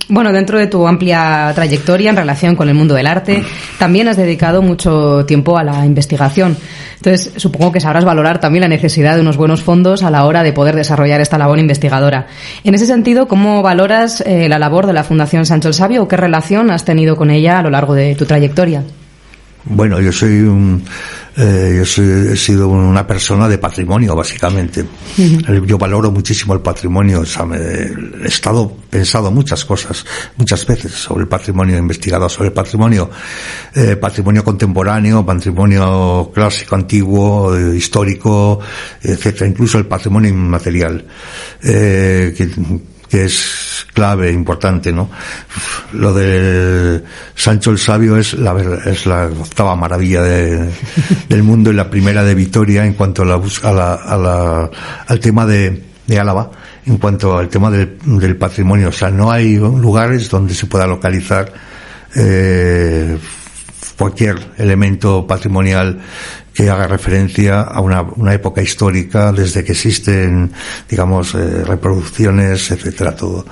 Bueno, dentro de tu amplia trayectoria en relación con el mundo del arte, también has dedicado mucho tiempo a la investigación. Entonces, supongo que sabrás valorar también la necesidad de unos buenos fondos a la hora de poder desarrollar esta labor investigadora. En ese sentido, ¿cómo valoras la labor de la Fundación Sancho el Sabio o qué relación has tenido con ella a lo largo de tu trayectoria? Bueno, he sido una persona de patrimonio, básicamente. Yo valoro muchísimo el patrimonio. He estado pensado muchas cosas, muchas veces sobre el patrimonio, he investigado sobre el patrimonio contemporáneo, patrimonio clásico, antiguo, histórico, etcétera, incluso el patrimonio inmaterial, que es clave, importante, ¿no? Lo de Sancho el Sabio es la octava maravilla del mundo y la primera de Vitoria en cuanto al tema de Álava, en cuanto al tema del patrimonio. O sea, no hay lugares donde se pueda localizar cualquier elemento patrimonial que haga referencia a una época histórica, desde que existen, digamos, reproducciones, etcétera, todo,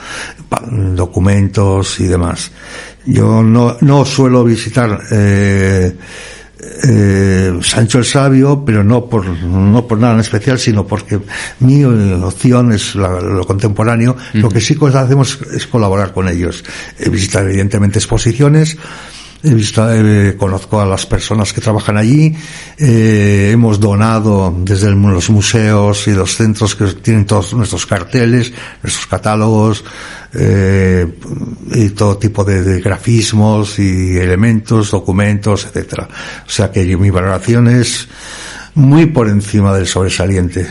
documentos y demás. Yo no suelo visitar Sancho el Sabio, pero no por nada en especial, sino porque mi opción es lo contemporáneo. Lo que sí hacemos es colaborar con ellos, visitar evidentemente exposiciones, conozco a las personas que trabajan allí, hemos donado desde los museos y los centros que tienen todos nuestros carteles, nuestros catálogos, y todo tipo de grafismos y elementos, documentos, etcétera. O sea que mi valoración es muy por encima del sobresaliente.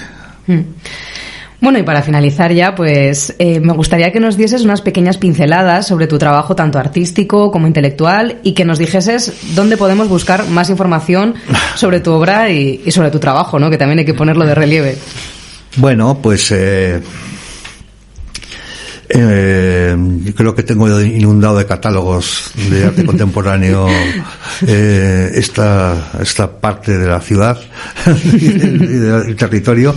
Bueno, y para finalizar ya, pues me gustaría que nos dieses unas pequeñas pinceladas sobre tu trabajo tanto artístico como intelectual y que nos dijeses dónde podemos buscar más información sobre tu obra y sobre tu trabajo, ¿no? Que también hay que ponerlo de relieve. Bueno, pues yo creo que tengo inundado de catálogos de arte contemporáneo esta parte de la ciudad y del territorio.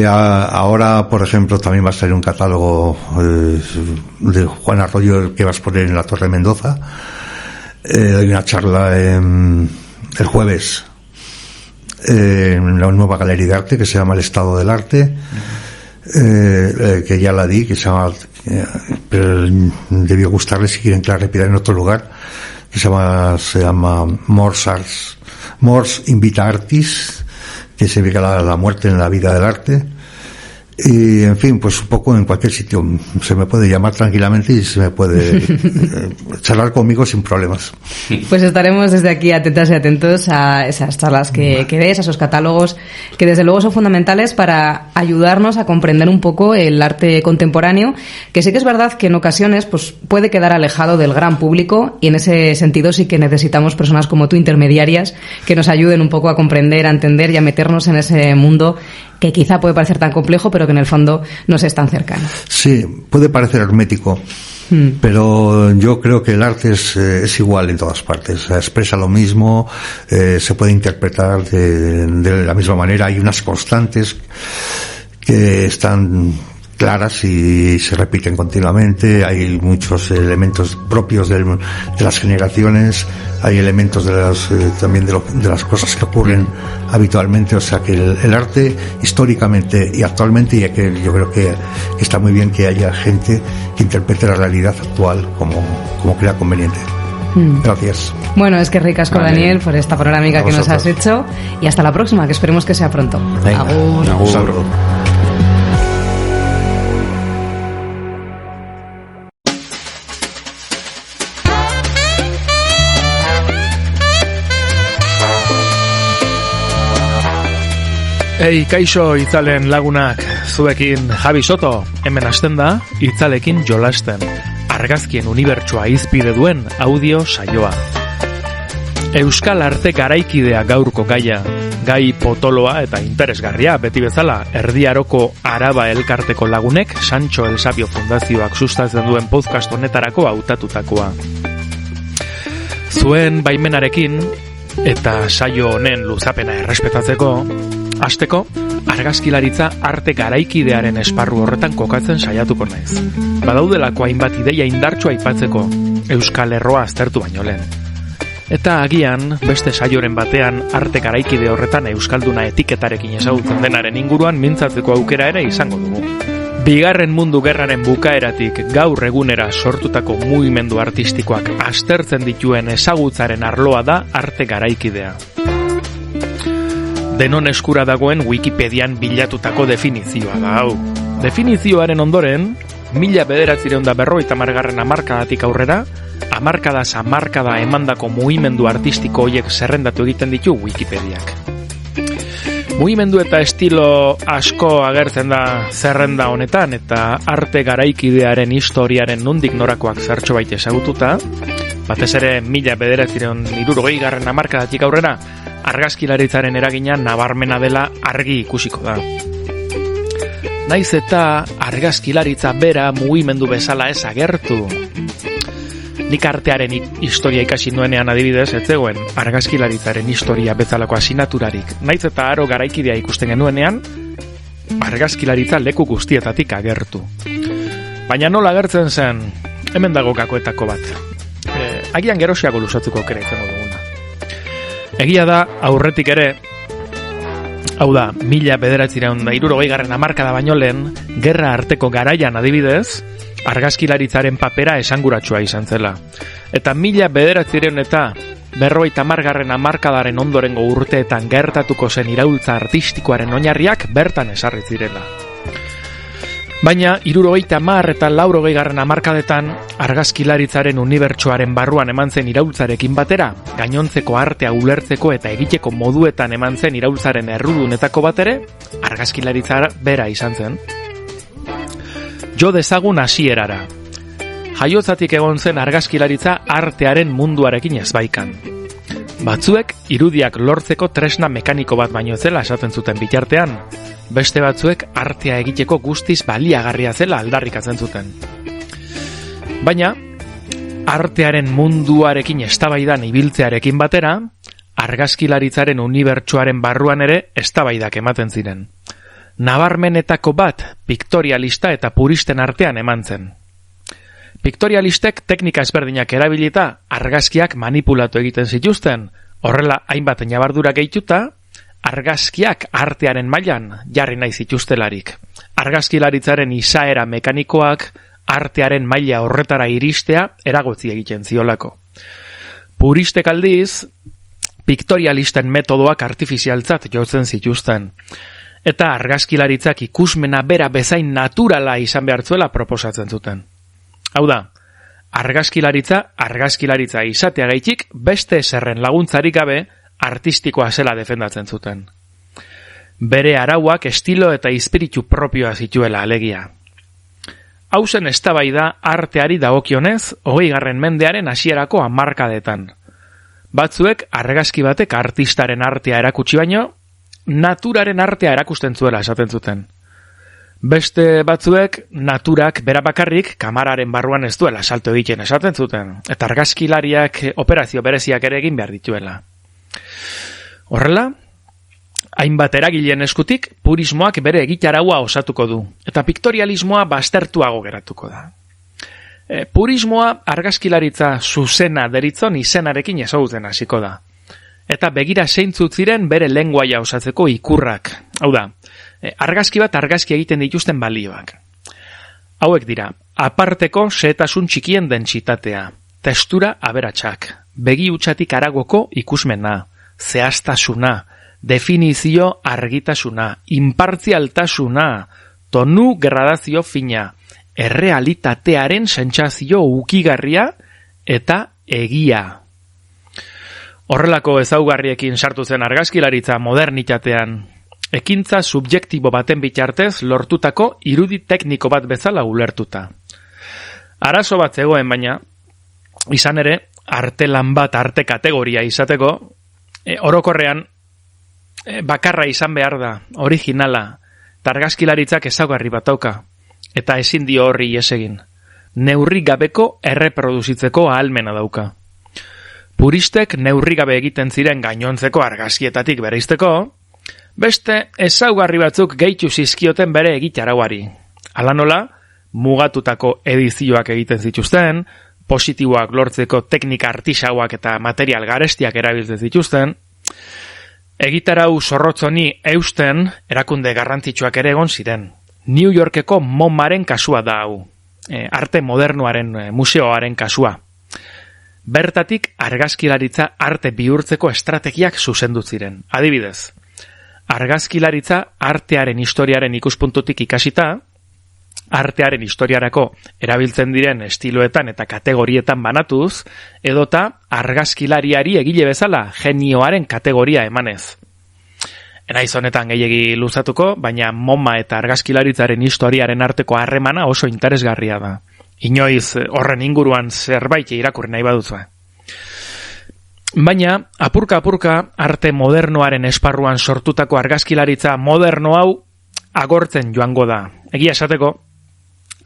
Ahora, por ejemplo, también va a salir un catálogo de Juan Arroyo que vas a poner en la Torre Mendoza. Hay una charla el jueves en la nueva Galería de Arte que se llama El Estado del Arte, que ya la di, que se llama, pero debió gustarles si quieren que la repita en otro lugar, que se llama Mors Invita Artis, que se ve la muerte en la vida del arte. Y en fin, pues un poco en cualquier sitio se me puede llamar tranquilamente y se me puede charlar conmigo sin problemas. Pues estaremos desde aquí atentas y atentos a esas charlas que des, a esos catálogos que desde luego son fundamentales para ayudarnos a comprender un poco el arte contemporáneo, que sí que es verdad que en ocasiones pues puede quedar alejado del gran público, y en ese sentido sí que necesitamos personas como tú, intermediarias, que nos ayuden un poco a comprender, a entender y a meternos en ese mundo que quizá puede parecer tan complejo, pero que en el fondo nos es tan cercano. Sí, puede parecer hermético, pero yo creo que el arte es igual en todas partes. O sea, expresa lo mismo, se puede interpretar de la misma manera. Hay unas constantes que están claras y se repiten continuamente. Hay muchos elementos propios de las generaciones, hay elementos también de las cosas que ocurren habitualmente. O sea que el arte históricamente y actualmente, y que yo creo que está muy bien que haya gente que interprete la realidad actual como crea conveniente. Gracias. Bueno, es que ricasco, vale, Daniel, por esta panorámica que nos has hecho, y hasta la próxima, que esperemos que sea pronto. Venga, agur. Saludo. Ei, kaixo itzalen lagunak, zuekin Javi Soto, hemen hasten da, itzalekin jolasten, argazkien unibertsua izpide duen audio saioa. Euskal arte garaikidea gaurko gaia, gai potoloa eta interesgarria, beti bezala, Erdi Aroko Araba elkarteko lagunek Sancho El Sabio Fundazioak sustatzen duen podcast honetarako hautatutakoa. Zuen baimenarekin, eta saio honen luzapena errespetatzeko, hasteko, argazkilaritza arte garaikidearen esparru horretan kokatzen saiatuko naiz. Badaudelako hainbat ideia indartsua aipatzeko, Euskal Erroa aztertu baino lehen. Eta agian, beste saioren batean arte garaikide horretan euskalduna etiketarekin ezagutzen denaren inguruan mintzatzeko aukera ere izango dugu. Bigarren Mundu Gerraren bukaeratik gaur egunera sortutako mugimendu artistikoak aztertzen dituen ezagutzaren arloa da arte garaikidea. Denon eskura dagoen Wikipedian bilatutako definizioa da hau. Definizioaren ondoren, 1950 hamarkadatik aurrera, hamarkadaz hamarkada emandako mugimendu artistiko hoiek zerrendatu egiten ditu Wikipediak. Mugimendu eta estilo asko agertzen da zerrenda honetan, eta arte garaikidearen historiaren nondik norakoak zertxo baita ezagututa, batez ere 1960 hamarkadatik aurrera, argazkilaritzaren eragina nabarmena dela argi ikusiko da. Naiz eta argazkilaritza bera mugimendu bezala ez agertu. Nik artearen historia ikasi nuenean adibidez, ez zegoen argazkilaritzaren historia bezalako asinaturarik. Naiz eta aro garaikidea ikusten genuenean, argazkilaritza leku guztietatik agertu. Baina nola agertzen zen, hemen dago gakoetako bat. Agian gerosiago lusatuko kere izango duguna. Egia da, aurretik ere, Hau da, 1960 hamarkada baino lehen, gerra arteko garaian adibidez, argazkilaritzaren papera esanguratsua izan zela. Eta 1950 hamarkadaren ondorengo urteetan gertatuko zen iraultza artistikoaren oinarriak bertan ezarri zirela. Baina, 70 eta 80 hamarkadetan, argazkilaritzaren unibertsoaren barruan eman zen iraultzarekin batera, gainontzeko artea ulertzeko eta egiteko moduetan eman zen iraultzaren errudunetako bat ere, argazkilaritza bera izan zen. Jo dezagun hasierara. Jaiotzatik egon zen argazkilaritza artearen munduarekin ezbaikan. Batzuek irudiak lortzeko tresna mekaniko bat baino zela esaten zuten bitartean, beste batzuek artea egiteko guztiz baliagarria zela aldarrikatzen zuten. Baina, artearen munduarekin eztabaidan ibiltzearekin batera, argazkilaritzaren unibertsoaren barruan ere eztabaidak ematen ziren. Nabarmenetako bat piktorialista eta puristen artean eman zen. Piktorialistek teknika ezberdinak erabilita argazkiak manipulatu egiten zituzten, horrela hainbat ñabardura gehituta, argazkiak artearen mailan jarri nahi zituztelarik. Argazkilaritzaren izaera mekanikoak artearen maila horretara iristea eragotzi egiten ziolako. Puristek aldiz, piktorialisten metodoak artifizialtzat jotzen zituzten, eta argazkilaritzak ikusmena bera bezain naturala izan behartzuela proposatzen zuten. Hau da, argazkilaritza izateagaitik beste eserren laguntzarik gabe artistikoa zela defendatzen zuten. Bere arauak estilo eta espiritu propioa zituela alegia. Hau zen eztabaida arteari dagokionez 20. mendearen hasierako hamarkadetan. Batzuek argazki batek artistaren artea erakutsi baino, naturaren artea erakusten zuela esaten zuten. Beste batzuek naturak bera bakarrik kamararen barruan ez duela salto egiten esaten zuten, eta argazkilariak operazio bereziak ere egin behar dituela. Horrela, hainbat eragileen eskutik purismoak bere egitaraua osatuko du, eta piktorialismoa baztertuago geratuko da. Purismoa argazkilaritza zuzena deritzon izenarekin ezagutzen hasiko da, eta begira zeintzuk ziren bere lenguaia osatzeko ikurrak, hau da, argazki bat argazki egiten dituzten balioak. Hauek dira, aparteko xehetasun txikien dentsitatea, testura aberatsak, begi hutsatik haragoko ikusmena, zehaztasuna, definizio argitasuna, inpartzialtasuna, tonu gradazio fina, errealitatearen sentsazio ukigarria eta egia. Horrelako ezaugarriekin sartu zen argazkilaritza modernitatean, ekintza subjektibo baten bitartez lortutako irudi tekniko bat bezala ulertuta. Arazo bat zegoen baina, izan ere, artelan bat arte kategoria izateko, orokorrean bakarra izan behar da, originala, eta argazkilaritzak ezaugarri bat dauka, eta ezin dio horri ihes egin. Neurri gabeko erreproduzitzeko ahalmena dauka. Puristek neurri gabe egiten ziren gainontzeko argazkietatik bereizteko, beste ezaugarri batzuk gehitu zizkioten bere egitarauari. Hala nola, mugatutako edizioak egiten zituzten, positiboak lortzeko teknika artisauak eta material garestiak erabiltzen zituzten, egitarau zorrotzoni eusten erakunde garrantzitsuak ere egon ziren. New Yorkeko MoMAren kasua da hau, arte modernoaren museoaren kasua. Bertatik argazkilaritza arte bihurtzeko estrategiak zuzendu ziren. Adibidez, argazkilaritza artearen historiaren ikuspuntutik ikasita, artearen historiarako erabiltzen diren estiloetan eta kategorietan banatuz, edota argazkilariari egile bezala genioaren kategoria emanez. Enaiz honetan gehiegi luzatuko, baina MoMA eta argazkilaritzaren historiaren arteko harremana oso interesgarria da. Inoiz horren inguruan zerbait irakurri nahi baduzu. Baina, apurka-apurka arte modernoaren esparruan sortutako argazkilaritza moderno hau agortzen joango da. Egia esateko,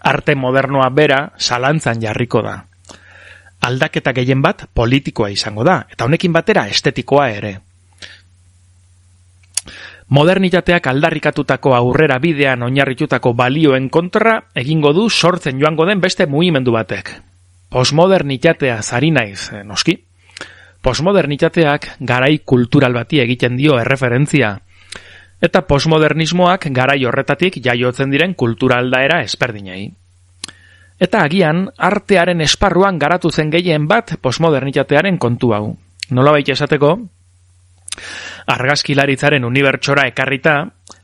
arte modernoa bera zalantzan jarriko da. Aldaketa gehien bat politikoa izango da, eta honekin batera estetikoa ere. Modernitateak aldarrikatutako aurrera bidean oinarritutako balioen kontra egingo du sortzen joango den beste mugimendu batek. Postmodernitatea zari naiz, noski. Postmodernitateak garai kultural bati egiten dio erreferentzia. eta postmodernismoak garai horretatik jaiotzen diren kultura aldaera ezberdinei. Eta agian, artearen esparruan garatu zen gehien bat postmodernitatearen kontu hau. Nolabait esateko, argazkilaritzaren unibertsora ekarrita,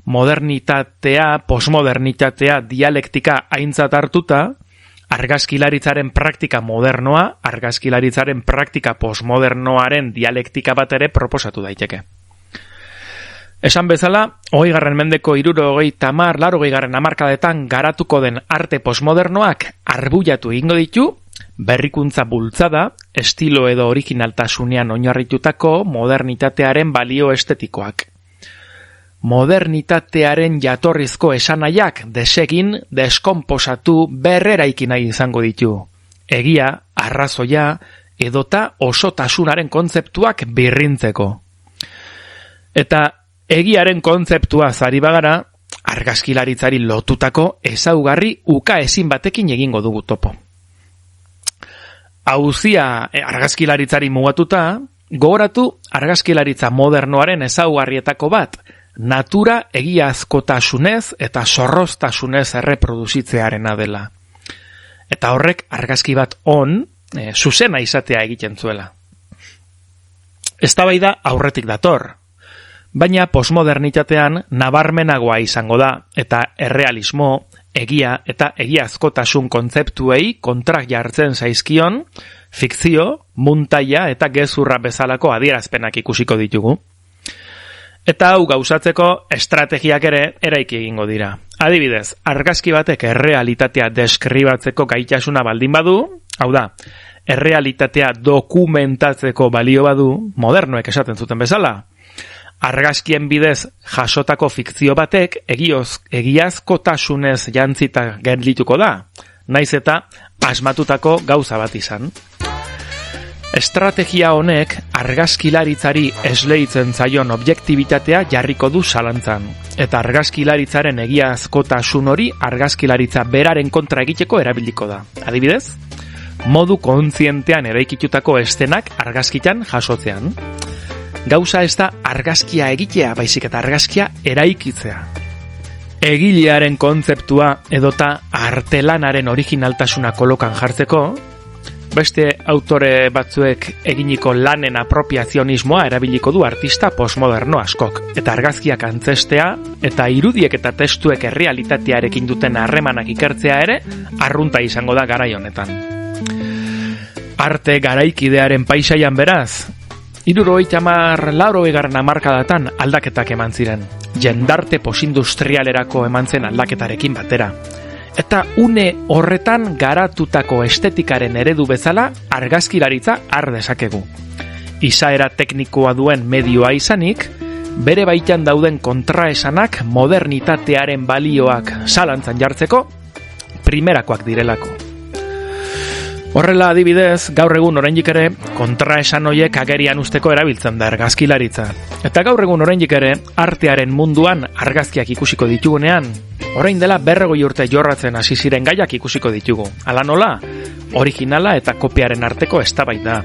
modernitatea, postmodernitatea, dialektika aintzat hartuta, argazkilaritzaren praktika modernoa, argazkilaritzaren praktika postmodernoaren dialektika bat ere proposatu daiteke. Esan bezala, 20. mendeko 70-80 hamarkadetan garatuko den arte postmodernoak arbuiatu egingo ditu, berrikuntza bultzada, estilo edo originaltasunean oinarritutako modernitatearen balio estetikoak. Modernitatearen jatorrizko esanaiak desegin, deskonposatu, berreraiki nahi izango ditu. Egia, arrazoia, edota osotasunaren kontzeptuak birrintzeko. Eta egiaren kontzeptua zari bagara, argazkilaritzari lotutako ezaugarri uka ezin batekin egingo dugu topo. Auzia argazkilaritzari mugatuta, gogoratu argazkilaritza modernoaren ezaugarrietako bat, natura egiazkotasunez eta zorroztasunez erreproduzitzearena dela. Eta horrek argazki bat zuzena izatea egiten zuela. Eztabaida aurretik dator, baina postmodernitatean nabarmenagoa izango da eta errealismo, egia eta egiazkotasun kontzeptuei kontrak jartzen zaizkion, fikzio, muntaia eta gezurra bezalako adierazpenak ikusiko ditugu. Eta hau gauzatzeko estrategiak ere eraiki egingo dira. Adibidez, argazki batek errealitatea deskribatzeko gaitasuna baldin badu, hau da, errealitatea dokumentatzeko balio badu, modernoek esaten zuten bezala, argazkien bidez jasotako fikzio batek egiazkotasunez jantzita geldituko da, naiz eta asmatutako gauza bat izan. Estrategia honek argazkilaritzari esleitzen zaion objektibitatea jarriko du zalantzan, eta argazkilaritzaren egiazkotasun hori argazkilaritza beraren kontra egiteko erabiliko da. Adibidez, modu kontzientean eraikitutako eszenak argazkitan jasotzean. Gauza ez da argazkia egitea, baizik eta argazkia eraikitzea. Egilearen kontzeptua edota artelanaren originaltasuna kolokan jartzeko, beste autore batzuek eginiko lanen apropiazionismoa erabiliko du artista postmoderno askok, eta argazkiak antzestea eta irudiek eta testuek errealitatearekin duten harremanak ikertzea ere arrunta izango da garai honetan. Arte garaikidearen paisaian beraz, 70-80 hamarkadatan aldaketak eman ziren, jendarte posindustrialerako eman zen aldaketarekin batera. Eta une horretan garatutako estetikaren eredu bezala argazkilaritza har dezakegu. Izaera teknikoa duen medioa izanik, bere baitan dauden kontraesanak modernitatearen balioak zalantzan jartzeko primerakoak direlako. Horrela adibidez, gaur egun oraindik ere kontraesan hoiek agerian usteko erabiltzen da argazkilaritza. Eta gaur egun oraindik ere artearen munduan argazkiak ikusiko ditugunean, orain dela 40 urte jorratzen hasi ziren gaiak ikusiko ditugu. Hala nola, originala eta kopiaren arteko eztabaida.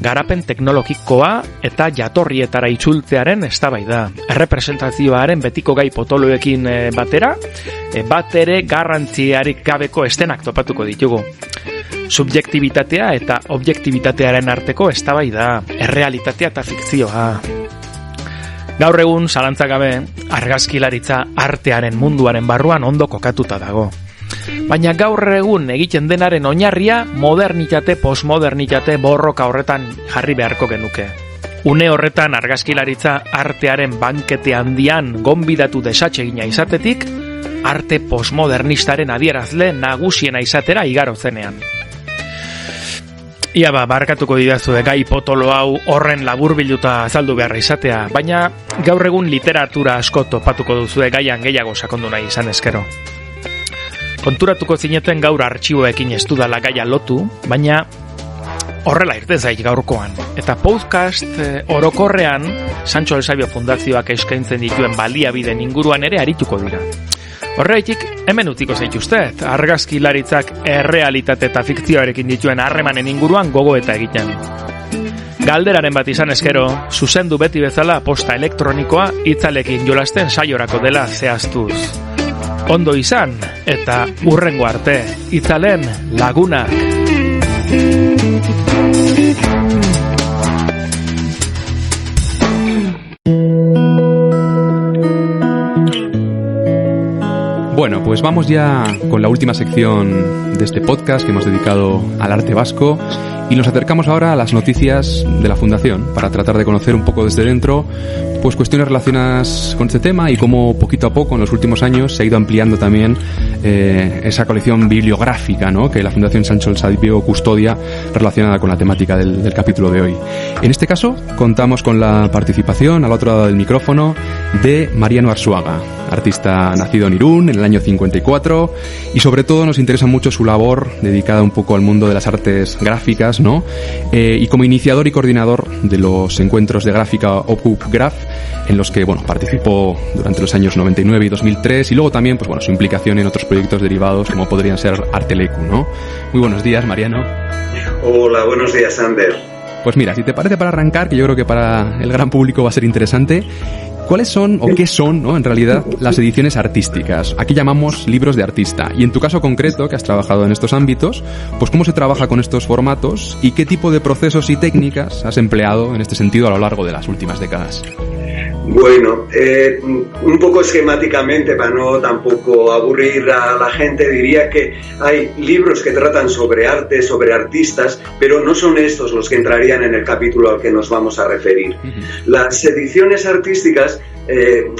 Garapen teknologikoa eta jatorrietara itzultzearen eztabaida. Errepresentazioaren betiko gai potoloekin batera, bat ere garrantziarik gabeko eszenak topatuko ditugu. Subjektibitatea eta objektibitatearen arteko eztabaida, errealitatea eta fikzioa. Gaur egun, zalantzak gabe, argazkilaritza artearen munduaren barruan ondo kokatuta dago. Baina gaur egun egiten denaren oinarria modernitate, postmodernitate borroka horretan jarri beharko genuke. Une horretan argazkilaritza artearen bankete handian gonbidatu desatxegina izatetik, arte postmodernistaren adierazle nagusiena izatera igaro zenean. Ia barkatuko didazue gai potolo hau horren laburbilduta azaldu beharra izatea, baina gaur egun literatura asko topatuko duzue gaian gehiago sakondu nahi izan ezkero. Konturatuko zineten gaur artxiboekin ez dudala gaia lotu, baina horrela irte zait gaurkoan. Eta podcast orokorrean Sancho El Sabio Fundazioak eskaintzen dituen baliabideen inguruan ere arituko dira. Horreitik, hemen utziko zaituztet, argazkilaritzak errealitate eta fikzioarekin dituen harremanen inguruan gogoeta egiten. Galderaren bat izan eskero, zuzendu beti bezala posta elektronikoa itzalekin jolasten saiorako dela zehaztuz. Ondo izan eta hurrengo arte, itzalen lagunak. Bueno, pues vamos ya con la última sección de este podcast que hemos dedicado al arte vasco y nos acercamos ahora a las noticias de la Fundación para tratar de conocer un poco desde dentro pues cuestiones relacionadas con este tema y cómo poquito a poco en los últimos años se ha ido ampliando también esa colección bibliográfica, ¿no?, que la Fundación Sancho el Sabio custodia relacionada con la temática del capítulo de hoy. En este caso contamos con la participación al otro lado del micrófono de Mariano Arzuaga, artista nacido en Irún en el año 54 y sobre todo nos interesa mucho su labor dedicada un poco al mundo de las artes gráficas, ¿no? Y como iniciador y coordinador de los encuentros de gráfica Ocup Graf, en los que participó durante los años 99 y 2003 y luego también su implicación en otros proyectos derivados como podrían ser Arteleku, ¿no? Muy buenos días, Mariano. Hola, buenos días, Ander. Pues mira, si te parece, para arrancar, que yo creo que para el gran público va a ser interesante, ¿cuáles son o qué son, ¿no?, en realidad, las ediciones artísticas? Aquí llamamos libros de artista. Y en tu caso concreto, que has trabajado en estos ámbitos, pues ¿cómo se trabaja con estos formatos y qué tipo de procesos y técnicas has empleado en este sentido a lo largo de las últimas décadas? Bueno, un poco esquemáticamente, para no tampoco aburrir a la gente, diría que hay libros que tratan sobre arte, sobre artistas, pero no son estos los que entrarían en el capítulo al que nos vamos a referir. Las ediciones artísticas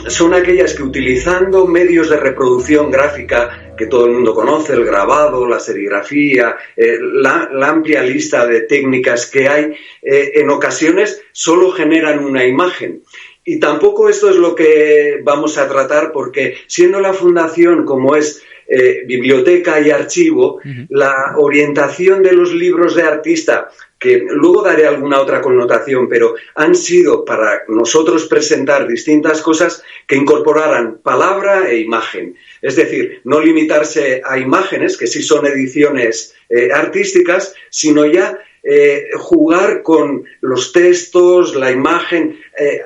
son aquellas que, utilizando medios de reproducción gráfica que todo el mundo conoce, el grabado, la serigrafía, la amplia lista de técnicas que hay, en ocasiones solo generan una imagen. Y tampoco esto es lo que vamos a tratar, porque siendo la Fundación como es biblioteca y archivo, la orientación de los libros de artista, que luego daré alguna otra connotación, pero han sido para nosotros presentar distintas cosas que incorporaran palabra e imagen. Es decir, no limitarse a imágenes, que sí son ediciones artísticas, sino ya jugar con los textos, la imagen,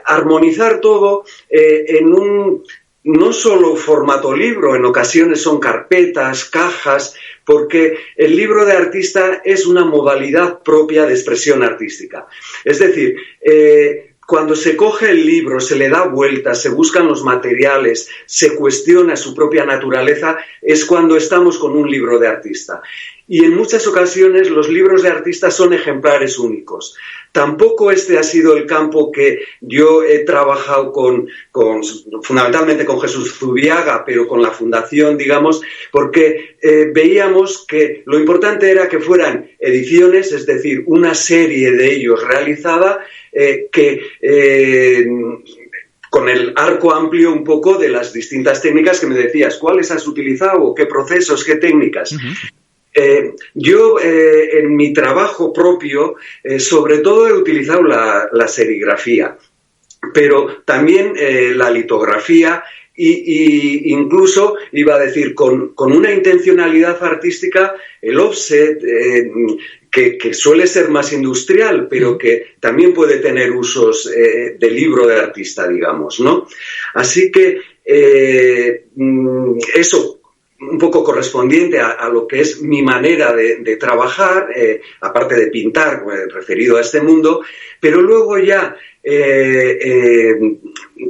armonizar todo en un no solo formato libro, en ocasiones son carpetas, cajas, porque el libro de artista es una modalidad propia de expresión artística. Es decir, cuando se coge el libro, se le da vuelta, se buscan los materiales, se cuestiona su propia naturaleza, es cuando estamos con un libro de artista. Y en muchas ocasiones los libros de artista son ejemplares únicos. Tampoco este ha sido el campo que yo he trabajado fundamentalmente con Jesús Zubiaga, pero con la Fundación, digamos, porque veíamos que lo importante era que fueran ediciones, es decir, una serie de ellos realizada, con el arco amplio un poco de las distintas técnicas que me decías. ¿Cuáles has utilizado? ¿Qué procesos? ¿Qué técnicas? Yo en mi trabajo propio sobre todo he utilizado la serigrafía, pero también la litografía y incluso, iba a decir, con una intencionalidad artística, el offset, que suele ser más industrial, pero que también puede tener usos de libro de artista, digamos, ¿no? Así que eso, un poco correspondiente a lo que es mi manera de trabajar, aparte de pintar, referido a este mundo, pero luego ya,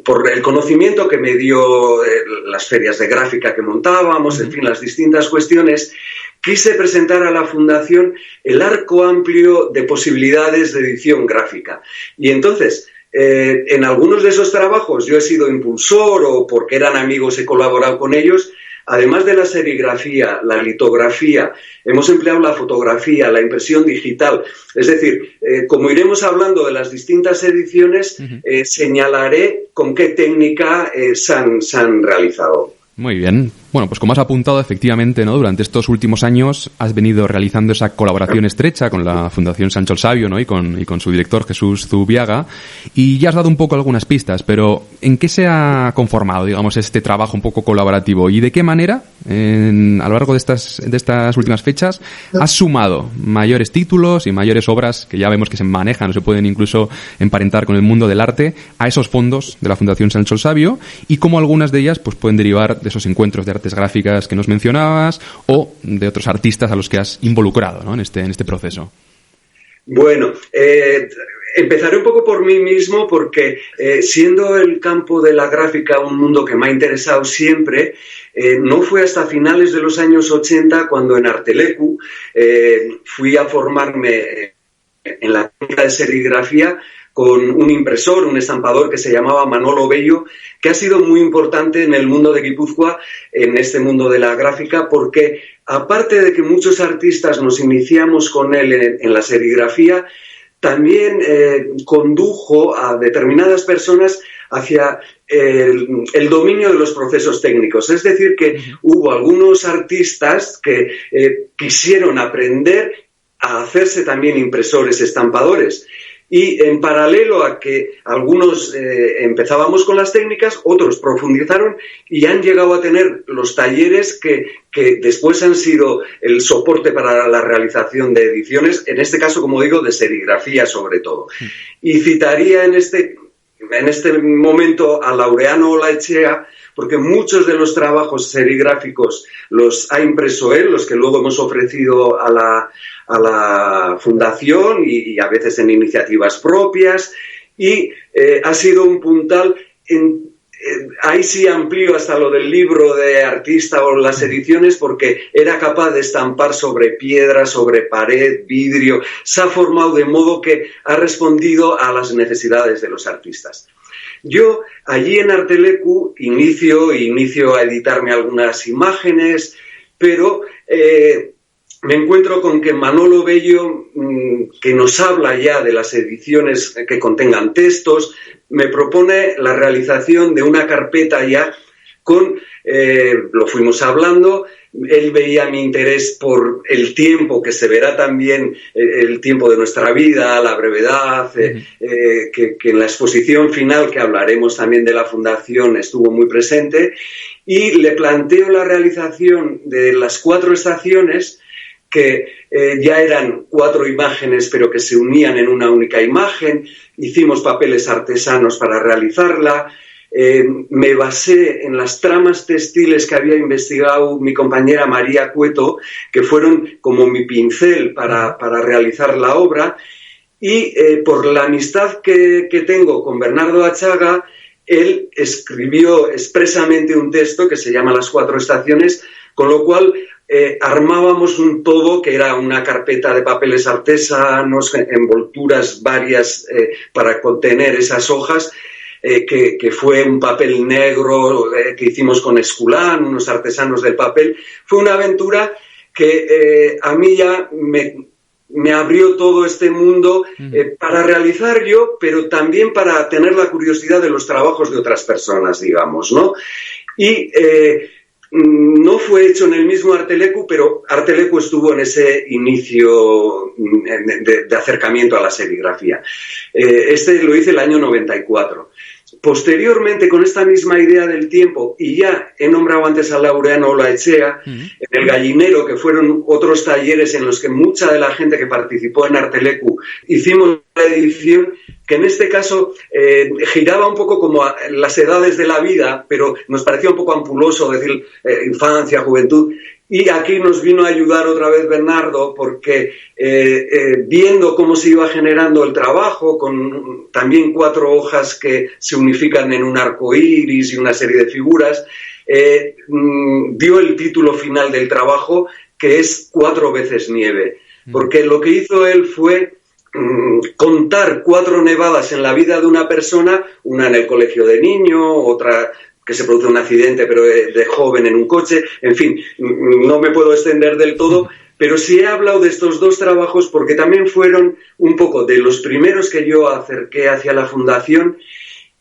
por el conocimiento que me dio las ferias de gráfica que montábamos, en fin, las distintas cuestiones, quise presentar a la Fundación el arco amplio de posibilidades de edición gráfica. Y entonces, en algunos de esos trabajos yo he sido impulsor, o porque eran amigos he colaborado con ellos. Además de la serigrafía, la litografía, hemos empleado la fotografía, la impresión digital. Es decir, como iremos hablando de las distintas ediciones, señalaré con qué técnica se han realizado. Muy bien. Bueno, pues como has apuntado, efectivamente, ¿no? Durante estos últimos años has venido realizando esa colaboración estrecha con la Fundación Sancho el Sabio, ¿no? Y con su director Jesús Zubiaga, y ya has dado un poco algunas pistas, pero ¿en qué se ha conformado, digamos, este trabajo un poco colaborativo? ¿Y de qué manera, a lo largo de estas últimas fechas, has sumado mayores títulos y mayores obras que ya vemos que se manejan o se pueden incluso emparentar con el mundo del arte a esos fondos de la Fundación Sancho el Sabio, y cómo algunas de ellas pues pueden derivar de esos encuentros de artes gráficas que nos mencionabas o de otros artistas a los que has involucrado, ¿no? en este proceso? Bueno, empezaré un poco por mí mismo porque siendo el campo de la gráfica un mundo que me ha interesado siempre, no fue hasta finales de los años 80 cuando en Artelecu fui a formarme en la técnica de serigrafía con un impresor, un estampador que se llamaba Manolo Bello, que ha sido muy importante en el mundo de Guipúzcoa, en este mundo de la gráfica, porque aparte de que muchos artistas nos iniciamos con él en la serigrafía, también condujo a determinadas personas hacia el dominio de los procesos técnicos. Es decir, que hubo algunos artistas que quisieron aprender a hacerse también impresores, estampadores. Y en paralelo a que algunos empezábamos con las técnicas, otros profundizaron y han llegado a tener los talleres que después han sido el soporte para la realización de ediciones, en este caso, como digo, de serigrafía sobre todo. Y citaría en este momento a Laureano Olaechea, porque muchos de los trabajos serigráficos los ha impreso él, los que luego hemos ofrecido a la fundación y a veces en iniciativas propias, y ha sido un puntal ahí sí amplío hasta lo del libro de artista o las ediciones, porque era capaz de estampar sobre piedra, sobre pared, vidrio. Se ha formado de modo que ha respondido a las necesidades de los artistas. Yo allí en Artelecu inicio a editarme algunas imágenes, pero me encuentro con que Manolo Bello, que nos habla ya de las ediciones que contengan textos, me propone la realización de una carpeta ya con, lo fuimos hablando, él veía mi interés por el tiempo, que se verá también el tiempo de nuestra vida, la brevedad, que en la exposición final, que hablaremos también de la Fundación, estuvo muy presente, y le planteo la realización de las 4 estaciones, que ya eran 4 imágenes, pero que se unían en una única imagen. Hicimos papeles artesanos para realizarla. Me basé en las tramas textiles que había investigado mi compañera María Cueto, que fueron como mi pincel para realizar la obra. Y por la amistad que tengo con Bernardo Achaga, él escribió expresamente un texto que se llama Las 4 estaciones, con lo cual armábamos un todo que era una carpeta de papeles artesanos, envolturas varias para contener esas hojas, que fue un papel negro que hicimos con Esculán, unos artesanos del papel. Fue una aventura que a mí ya me abrió todo este mundo para realizar yo, pero también para tener la curiosidad de los trabajos de otras personas, digamos, ¿no? Y no fue hecho en el mismo Artelecu, pero Artelecu estuvo en ese inicio de acercamiento a la serigrafía. Este lo hice el año 94. Posteriormente, con esta misma idea del tiempo, y ya he nombrado antes a Laureano Olaechea, en El Gallinero, que fueron otros talleres en los que mucha de la gente que participó en Artelecu hicimos la edición, que en este caso giraba un poco como a las edades de la vida, pero nos parecía un poco ampuloso decir infancia, juventud. Y aquí nos vino a ayudar otra vez Bernardo, porque viendo cómo se iba generando el trabajo, con también 4 hojas que se unifican en un arco iris y una serie de figuras, dio el título final del trabajo, que es 4 veces nieve. Porque lo que hizo él fue contar 4 nevadas en la vida de una persona, una en el colegio de niño, otra que se produce un accidente pero de joven en un coche, en fin, no me puedo extender del todo, pero sí he hablado de estos 2 trabajos porque también fueron un poco de los primeros que yo acerqué hacia la Fundación,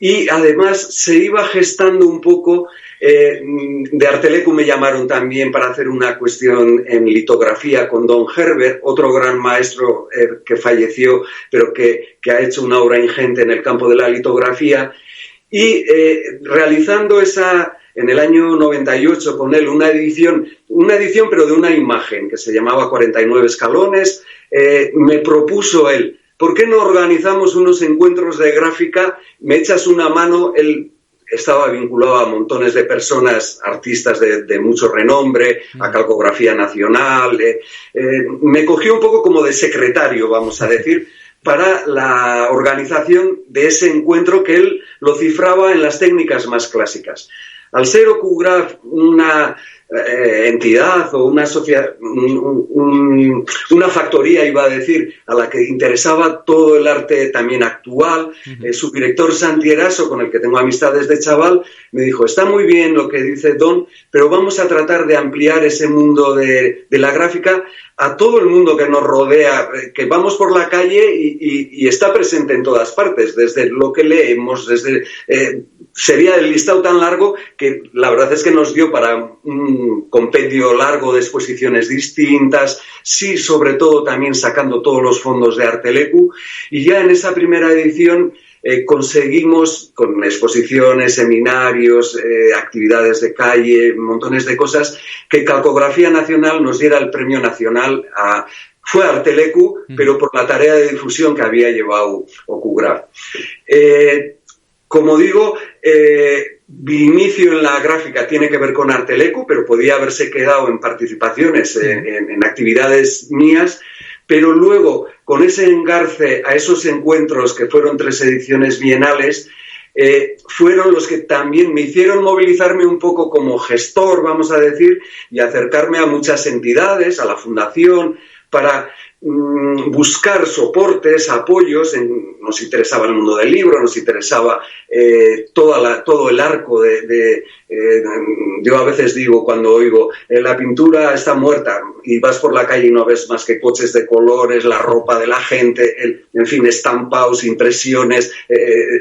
y además se iba gestando un poco. De Artelecu me llamaron también para hacer una cuestión en litografía con Don Herbert, otro gran maestro que falleció, pero que ha hecho una obra ingente en el campo de la litografía. Y realizando en el año 98 con él una edición pero de una imagen que se llamaba 49 escalones, me propuso él, ¿por qué no organizamos unos encuentros de gráfica? ¿Me echas una mano? Él estaba vinculado a montones de personas, artistas de mucho renombre, a Calcografía Nacional. Me cogió un poco como de secretario, vamos a decir, para la organización de ese encuentro que él lo cifraba en las técnicas más clásicas. Al ser OcuGraf una entidad o una sociedad, una factoría, iba a decir, a la que interesaba todo el arte también actual, su director Santi Eraso, con el que tengo amistad desde chaval, me dijo, está muy bien lo que dice Don, pero vamos a tratar de ampliar ese mundo de la gráfica a todo el mundo que nos rodea, que vamos por la calle y está presente en todas partes, desde lo que leemos, desde sería el listado tan largo que la verdad es que nos dio para un compendio largo de exposiciones distintas, sí, sobre todo también sacando todos los fondos de Artelecu, y ya en esa primera edición conseguimos, con exposiciones, seminarios, actividades de calle, montones de cosas, que Calcografía Nacional nos diera el premio nacional fue Artelecu, pero por la tarea de difusión que había llevado OcuGraf. Como digo, mi inicio en la gráfica tiene que ver con Artelecu, pero podía haberse quedado en participaciones en actividades mías, pero luego, con ese engarce a esos encuentros, que fueron 3 ediciones bienales, fueron los que también me hicieron movilizarme un poco como gestor, vamos a decir, y acercarme a muchas entidades, a la Fundación, para buscar soportes, apoyos. Nos interesaba el mundo del libro, nos interesaba todo el arco yo a veces digo, cuando oigo, la pintura está muerta, y vas por la calle y no ves más que coches de colores, la ropa de la gente, en fin, estampados, impresiones,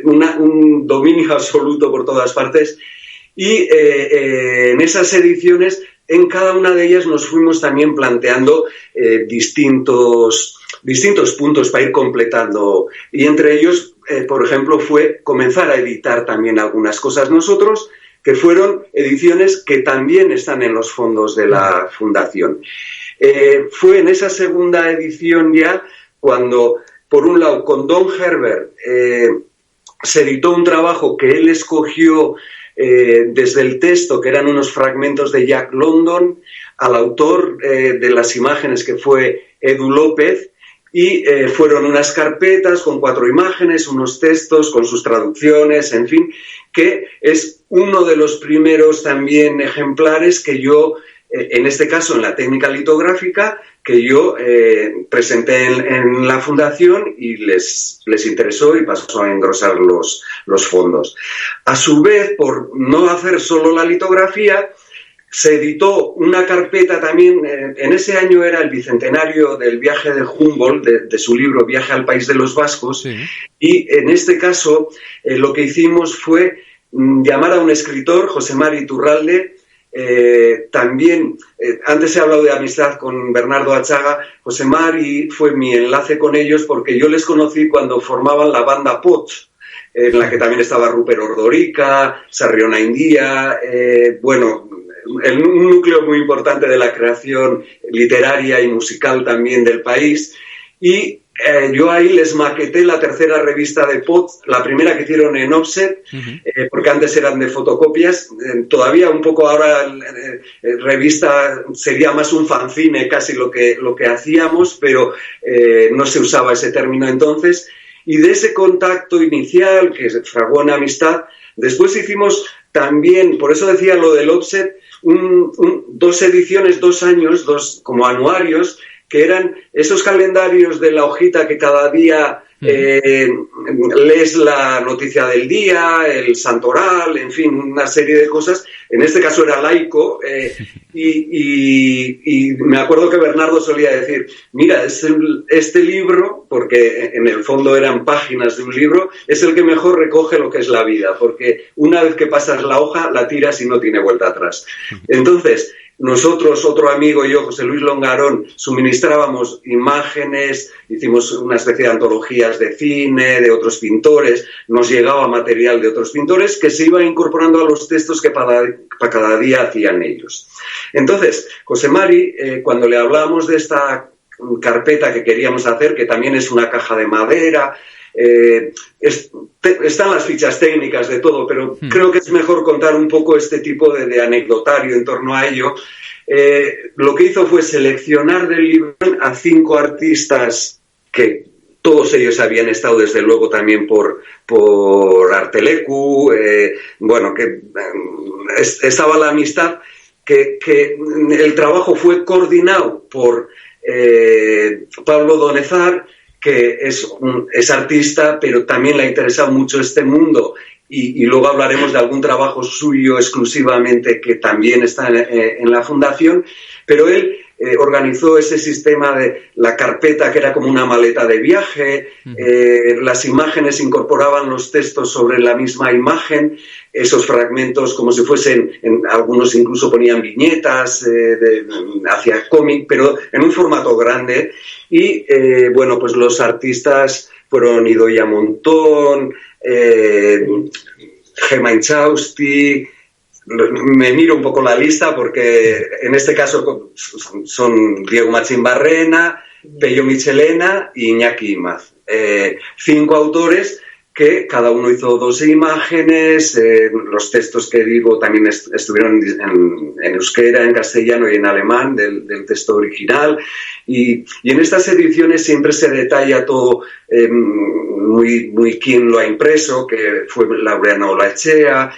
un dominio absoluto por todas partes. Y en esas ediciones, en cada una de ellas nos fuimos también planteando distintos puntos para ir completando. Y entre ellos, por ejemplo, fue comenzar a editar también algunas cosas nosotros, que fueron ediciones que también están en los fondos de la Fundación. Fue en esa segunda edición ya cuando, por un lado, con Don Herbert se editó un trabajo que él escogió desde el texto, que eran unos fragmentos de Jack London, al autor de las imágenes, que fue Edu López, y fueron unas carpetas con 4 imágenes, unos textos con sus traducciones, en fin, que es uno de los primeros también ejemplares que yo, en este caso en la técnica litográfica, que yo presenté en la Fundación y les interesó y pasó a engrosar los fondos. A su vez, por no hacer solo la litografía, se editó una carpeta también, en ese año era el bicentenario del viaje de Humboldt, de su libro Viaje al País de los Vascos, sí. Y en este caso lo que hicimos fue llamar a un escritor, José Mari Iturralde. También, antes he hablado de amistad con Bernardo Achaga. José Mari fue mi enlace con ellos porque yo les conocí cuando formaban la banda Pot, en la que también estaba Rupert Ordorica, Sarriona India, un núcleo muy importante de la creación literaria y musical también del país. Y yo ahí les maqueté la tercera revista de Pot, la primera que hicieron en offset, porque antes eran de fotocopias. Todavía un poco ahora revista sería más un fanzine casi lo que hacíamos, pero no se usaba ese término entonces. Y de ese contacto inicial, que se fraguó en amistad, después hicimos también, por eso decía lo del offset, 2 ediciones, 2 años, 2 como anuarios, que eran esos calendarios de la hojita que cada día lees la noticia del día, el santoral, en fin, una serie de cosas. En este caso era laico, y me acuerdo que Bernardo solía decir, mira, este libro, porque en el fondo eran páginas de un libro, es el que mejor recoge lo que es la vida, porque una vez que pasas la hoja, la tiras y no tiene vuelta atrás. Entonces, nosotros, otro amigo y yo, José Luis Longarón, suministrábamos imágenes, hicimos una especie de antologías de cine, de otros pintores, nos llegaba material de otros pintores que se iba incorporando a los textos que para cada día hacían ellos. Entonces, José Mari, cuando le hablábamos de esta carpeta que queríamos hacer, que también es una caja de madera, están las fichas técnicas de todo, pero creo que es mejor contar un poco este tipo de anecdotario en torno a ello. Lo que hizo fue seleccionar del libro a 5 artistas que todos ellos habían estado desde luego también por Artelecu, estaba la amistad, que el trabajo fue coordinado por Pablo Donezar, que es artista, pero también le ha interesado mucho este mundo, y luego hablaremos de algún trabajo suyo exclusivamente que también está en la fundación, pero él organizó ese sistema de la carpeta que era como una maleta de viaje, las imágenes incorporaban los textos sobre la misma imagen, esos fragmentos como si fuesen, algunos incluso ponían viñetas hacia cómic, pero en un formato grande, y pues los artistas fueron Idoia Montón, Gemma Inchausti. Me miro un poco la lista porque en este caso son Diego Machín Barrena, Pello Michelena y Iñaki Imaz. 5 autores que cada uno hizo 2 imágenes, los textos que digo también estuvieron en euskera, en castellano y en alemán del texto original, y en estas ediciones siempre se detalla todo muy quién lo ha impreso, que fue Laureano Olaechea,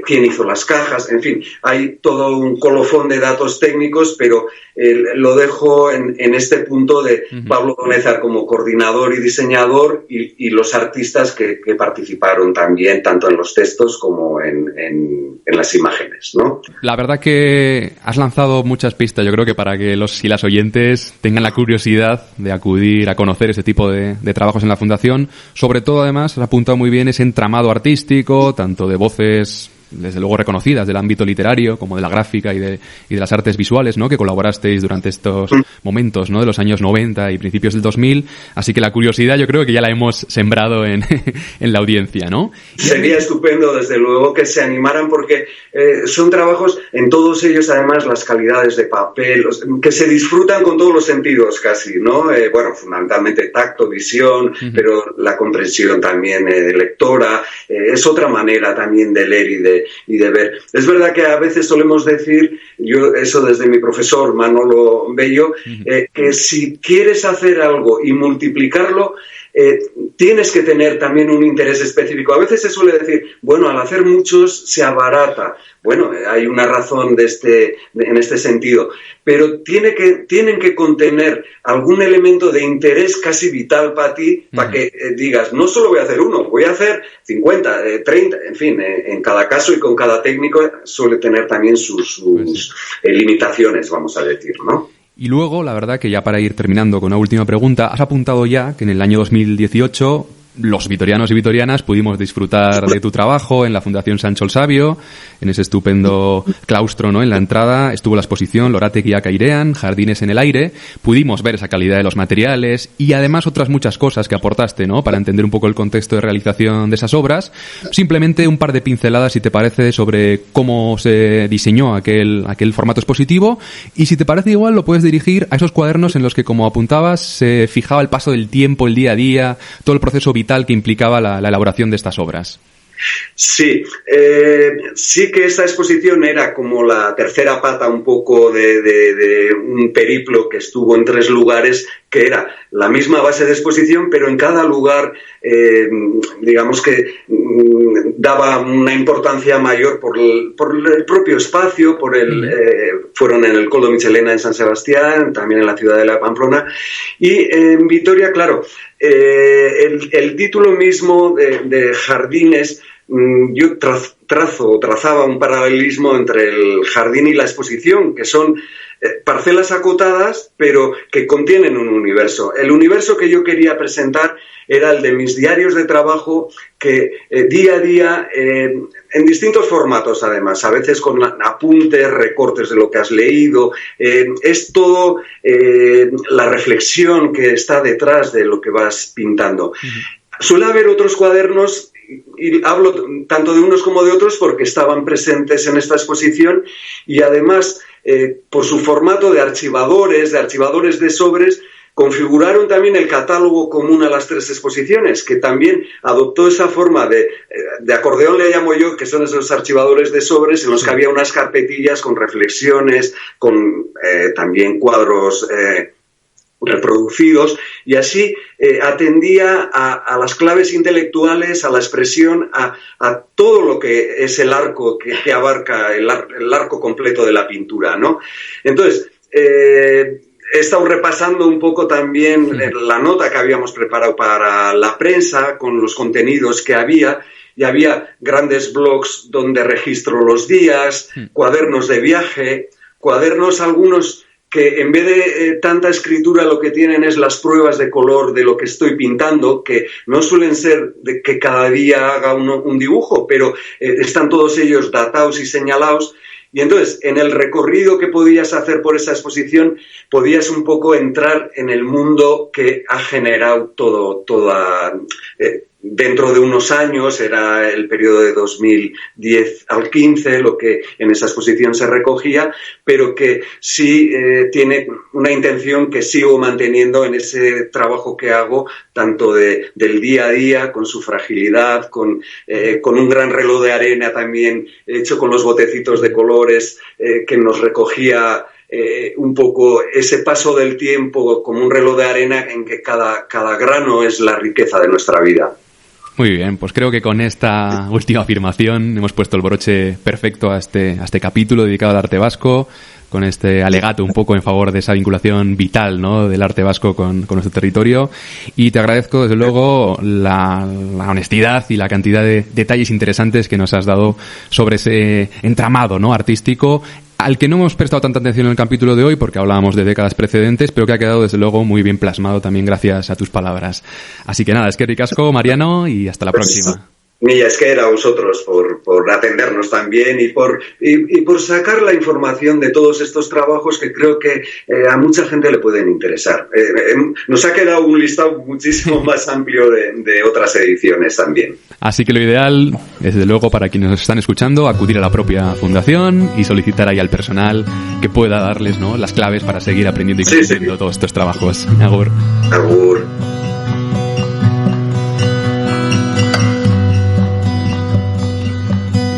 quién hizo las cajas, en fin, hay todo un colofón de datos técnicos, pero lo dejo en este punto de Pablo Donezar como coordinador y diseñador, y los artistas que participaron también, tanto en los textos como en las imágenes, ¿no? La verdad que has lanzado muchas pistas, yo creo que para que los y las oyentes tengan la curiosidad de acudir a conocer ese tipo de trabajos en la Fundación. Sobre todo, además, has apuntado muy bien ese entramado artístico, tanto de voces desde luego reconocidas del ámbito literario, como de la gráfica y de las artes visuales, ¿no?, que colaborasteis durante estos momentos, ¿no?, de los años 90 y principios del 2000, así que la curiosidad yo creo que ya la hemos sembrado en la audiencia, ¿no? Sería estupendo, desde luego, que se animaran, porque son trabajos, en todos ellos además las calidades de papel, que se disfrutan con todos los sentidos casi, ¿no? Fundamentalmente tacto, visión, pero la comprensión también lectora, es otra manera también de leer y de ver. Es verdad que a veces solemos decir, yo eso desde mi profesor Manolo Bello, que si quieres hacer algo y multiplicarlo, tienes que tener también un interés específico. A veces se suele decir, bueno, al hacer muchos se abarata. Bueno, hay una razón en este sentido, pero tienen que contener algún elemento de interés casi vital para ti, para que digas, no solo voy a hacer uno, voy a hacer 50, 30, en fin, en cada caso y con cada técnico suele tener también sus limitaciones, vamos a decir, ¿no? Y luego, la verdad que ya para ir terminando con una última pregunta, has apuntado ya que en el año 2018 los vitorianos y vitorianas pudimos disfrutar de tu trabajo en la Fundación Sancho el Sabio, en ese estupendo claustro, ¿no? En la entrada estuvo la exposición Lorategi Airean, Jardines en el Aire. Pudimos ver esa calidad de los materiales y además otras muchas cosas que aportaste, ¿no?, para entender un poco el contexto de realización de esas obras. Simplemente un par de pinceladas, si te parece, sobre cómo se diseñó aquel formato expositivo, y si te parece igual lo puedes dirigir a esos cuadernos en los que, como apuntabas, se fijaba el paso del tiempo, el día a día, todo el proceso vital que implicaba la elaboración de estas obras. Sí, sí que esta exposición era como la tercera pata un poco de un periplo que estuvo en 3 lugares que era la misma base de exposición, pero en cada lugar, digamos que daba una importancia mayor por el propio espacio, fueron en el Coldo Michelena en San Sebastián, también en la ciudad de La Pamplona, y en Vitoria, claro, el título mismo de jardines, yo trazaba un paralelismo entre el jardín y la exposición, que son parcelas acotadas, pero que contienen un universo. El universo que yo quería presentar era el de mis diarios de trabajo, que día a día, en distintos formatos además, a veces con apuntes, recortes de lo que has leído, es todo la reflexión que está detrás de lo que vas pintando. Suele haber otros cuadernos, y hablo tanto de unos como de otros porque estaban presentes en esta exposición, y además por su formato de archivadores de sobres, configuraron también el catálogo común a las tres exposiciones, que también adoptó esa forma de acordeón, le llamo yo, que son esos archivadores de sobres en los que había unas carpetillas con reflexiones, con también cuadros reproducidos, y así atendía a las claves intelectuales, a la expresión, a todo lo que es el arco que abarca el arco completo de la pintura, ¿no? Entonces, he estado repasando un poco también la nota que habíamos preparado para la prensa con los contenidos que había, y había grandes blogs donde registro los días, cuadernos de viaje, cuadernos algunos que en vez de tanta escritura lo que tienen es las pruebas de color de lo que estoy pintando, que no suelen ser de que cada día haga un dibujo, pero están todos ellos datados y señalados. Y entonces, en el recorrido que podías hacer por esa exposición, podías un poco entrar en el mundo que ha generado dentro de unos años, era el periodo de 2010 al 15, lo que en esa exposición se recogía, pero que sí tiene una intención que sigo manteniendo en ese trabajo que hago, tanto del día a día, con su fragilidad, con un gran reloj de arena también hecho con los botecitos de colores que nos recogía un poco ese paso del tiempo como un reloj de arena en que cada grano es la riqueza de nuestra vida. Muy bien, pues creo que con esta última afirmación hemos puesto el broche perfecto a este capítulo dedicado al arte vasco, con este alegato un poco en favor de esa vinculación vital, ¿no?, del arte vasco con nuestro territorio. Y te agradezco, desde luego, la honestidad y la cantidad de detalles interesantes que nos has dado sobre ese entramado, ¿no?, artístico, al que no hemos prestado tanta atención en el capítulo de hoy porque hablábamos de décadas precedentes, pero que ha quedado desde luego muy bien plasmado también gracias a tus palabras. Así que nada, eskerrik asko, Mariano, y hasta la próxima. Milla esker a vosotros por atendernos también y por sacar la información de todos estos trabajos que creo que a mucha gente le pueden interesar. Nos ha quedado un listado muchísimo más amplio de otras ediciones también. Así que lo ideal, desde luego, para quienes nos están escuchando, acudir a la propia fundación y solicitar ahí al personal que pueda darles, ¿no?, las claves para seguir aprendiendo y comprendiendo todos estos trabajos. Agur. Agur.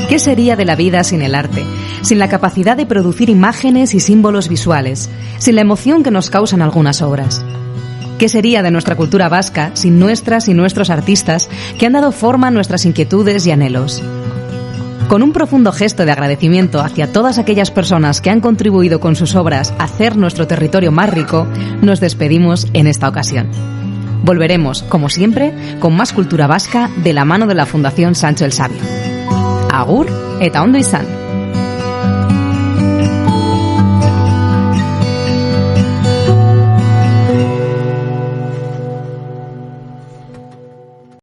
¿Qué sería de la vida sin el arte? Sin la capacidad de producir imágenes y símbolos visuales, sin la emoción que nos causan algunas obras. ¿Qué sería de nuestra cultura vasca sin nuestras y nuestros artistas que han dado forma a nuestras inquietudes y anhelos? Con un profundo gesto de agradecimiento hacia todas aquellas personas que han contribuido con sus obras a hacer nuestro territorio más rico, nos despedimos en esta ocasión. Volveremos, como siempre, con más cultura vasca de la mano de la Fundación Sancho el Sabio. Agur eta ondo izan.